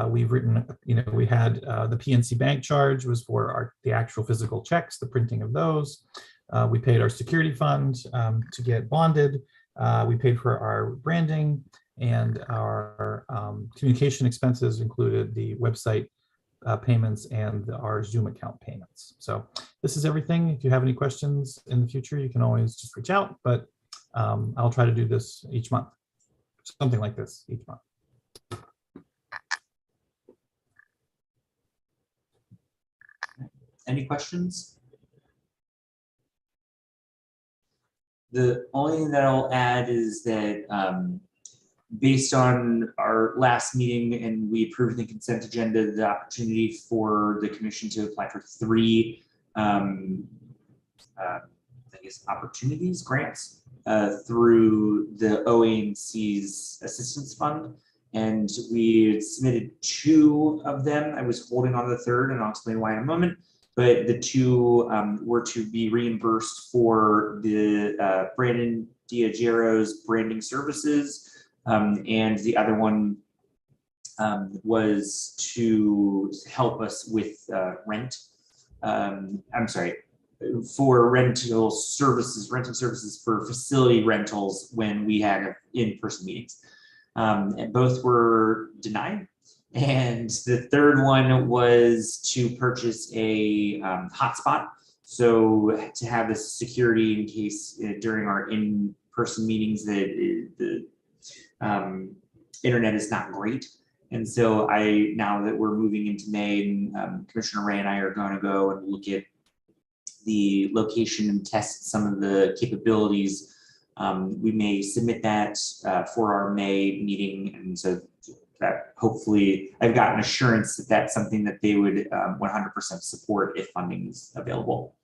We've written, we had the PNC bank charge was for the actual physical checks, the printing of those. We paid our security fund to get bonded. We paid for our branding, and our communication expenses included the website payments and our Zoom account payments. So this is everything. If you have any questions in the future, you can always just reach out, but I'll try to do this each month, something like this each month. Any questions? The only thing that I'll add is that based on our last meeting and we approved the consent agenda, the opportunity for the commission to apply for 3 opportunities, grants through the OANC's assistance fund. And we submitted 2 of them. I was holding on the third, and I'll explain why in a moment. But the 2 were to be reimbursed for the Brandon Diagero's branding services, and the other one was to help us with for rental services for facility rentals when we had in-person meetings. And both were denied. And the third one was to purchase a hotspot. So to have this security in case during our in-person meetings that the internet is not great. And so now that we're moving into May, and Commissioner Ray and I are going to go and look at the location and test some of the capabilities. We may submit that for our May meeting. And so that hopefully I've gotten assurance that that's something that they would 100% support if funding is available.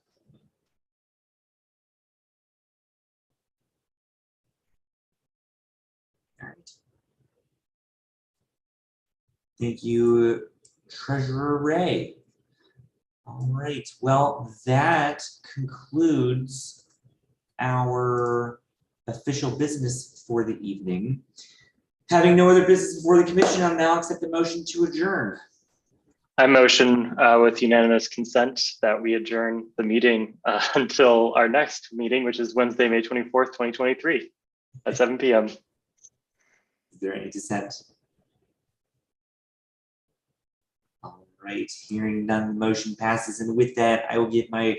Thank you, Treasurer Ray. All right, well, that concludes our official business for the evening. Having no other business before the commission, I'll now accept the motion to adjourn. I motion with unanimous consent that we adjourn the meeting until our next meeting, which is Wednesday, May 24th, 2023 at 7 p.m. Is there any dissent? All right, hearing none, the motion passes. And with that, I will give my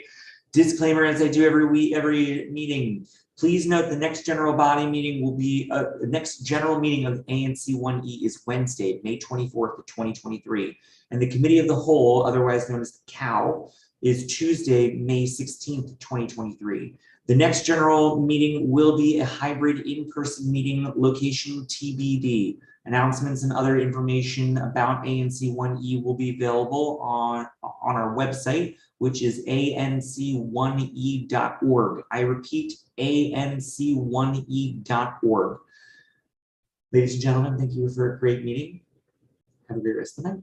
disclaimer as I do every week, every meeting. Please note the next general body meeting will be, the next general meeting of ANC 1E is Wednesday, May 24th of 2023. And the Committee of the Whole, otherwise known as the COW, is Tuesday, May 16th, 2023. The next general meeting will be a hybrid in-person meeting, location TBD. Announcements and other information about ANC 1E will be available on our website, which is anc1e.org. I repeat, anc1e.org. Ladies and gentlemen, thank you for a great meeting. Have a great rest of the night.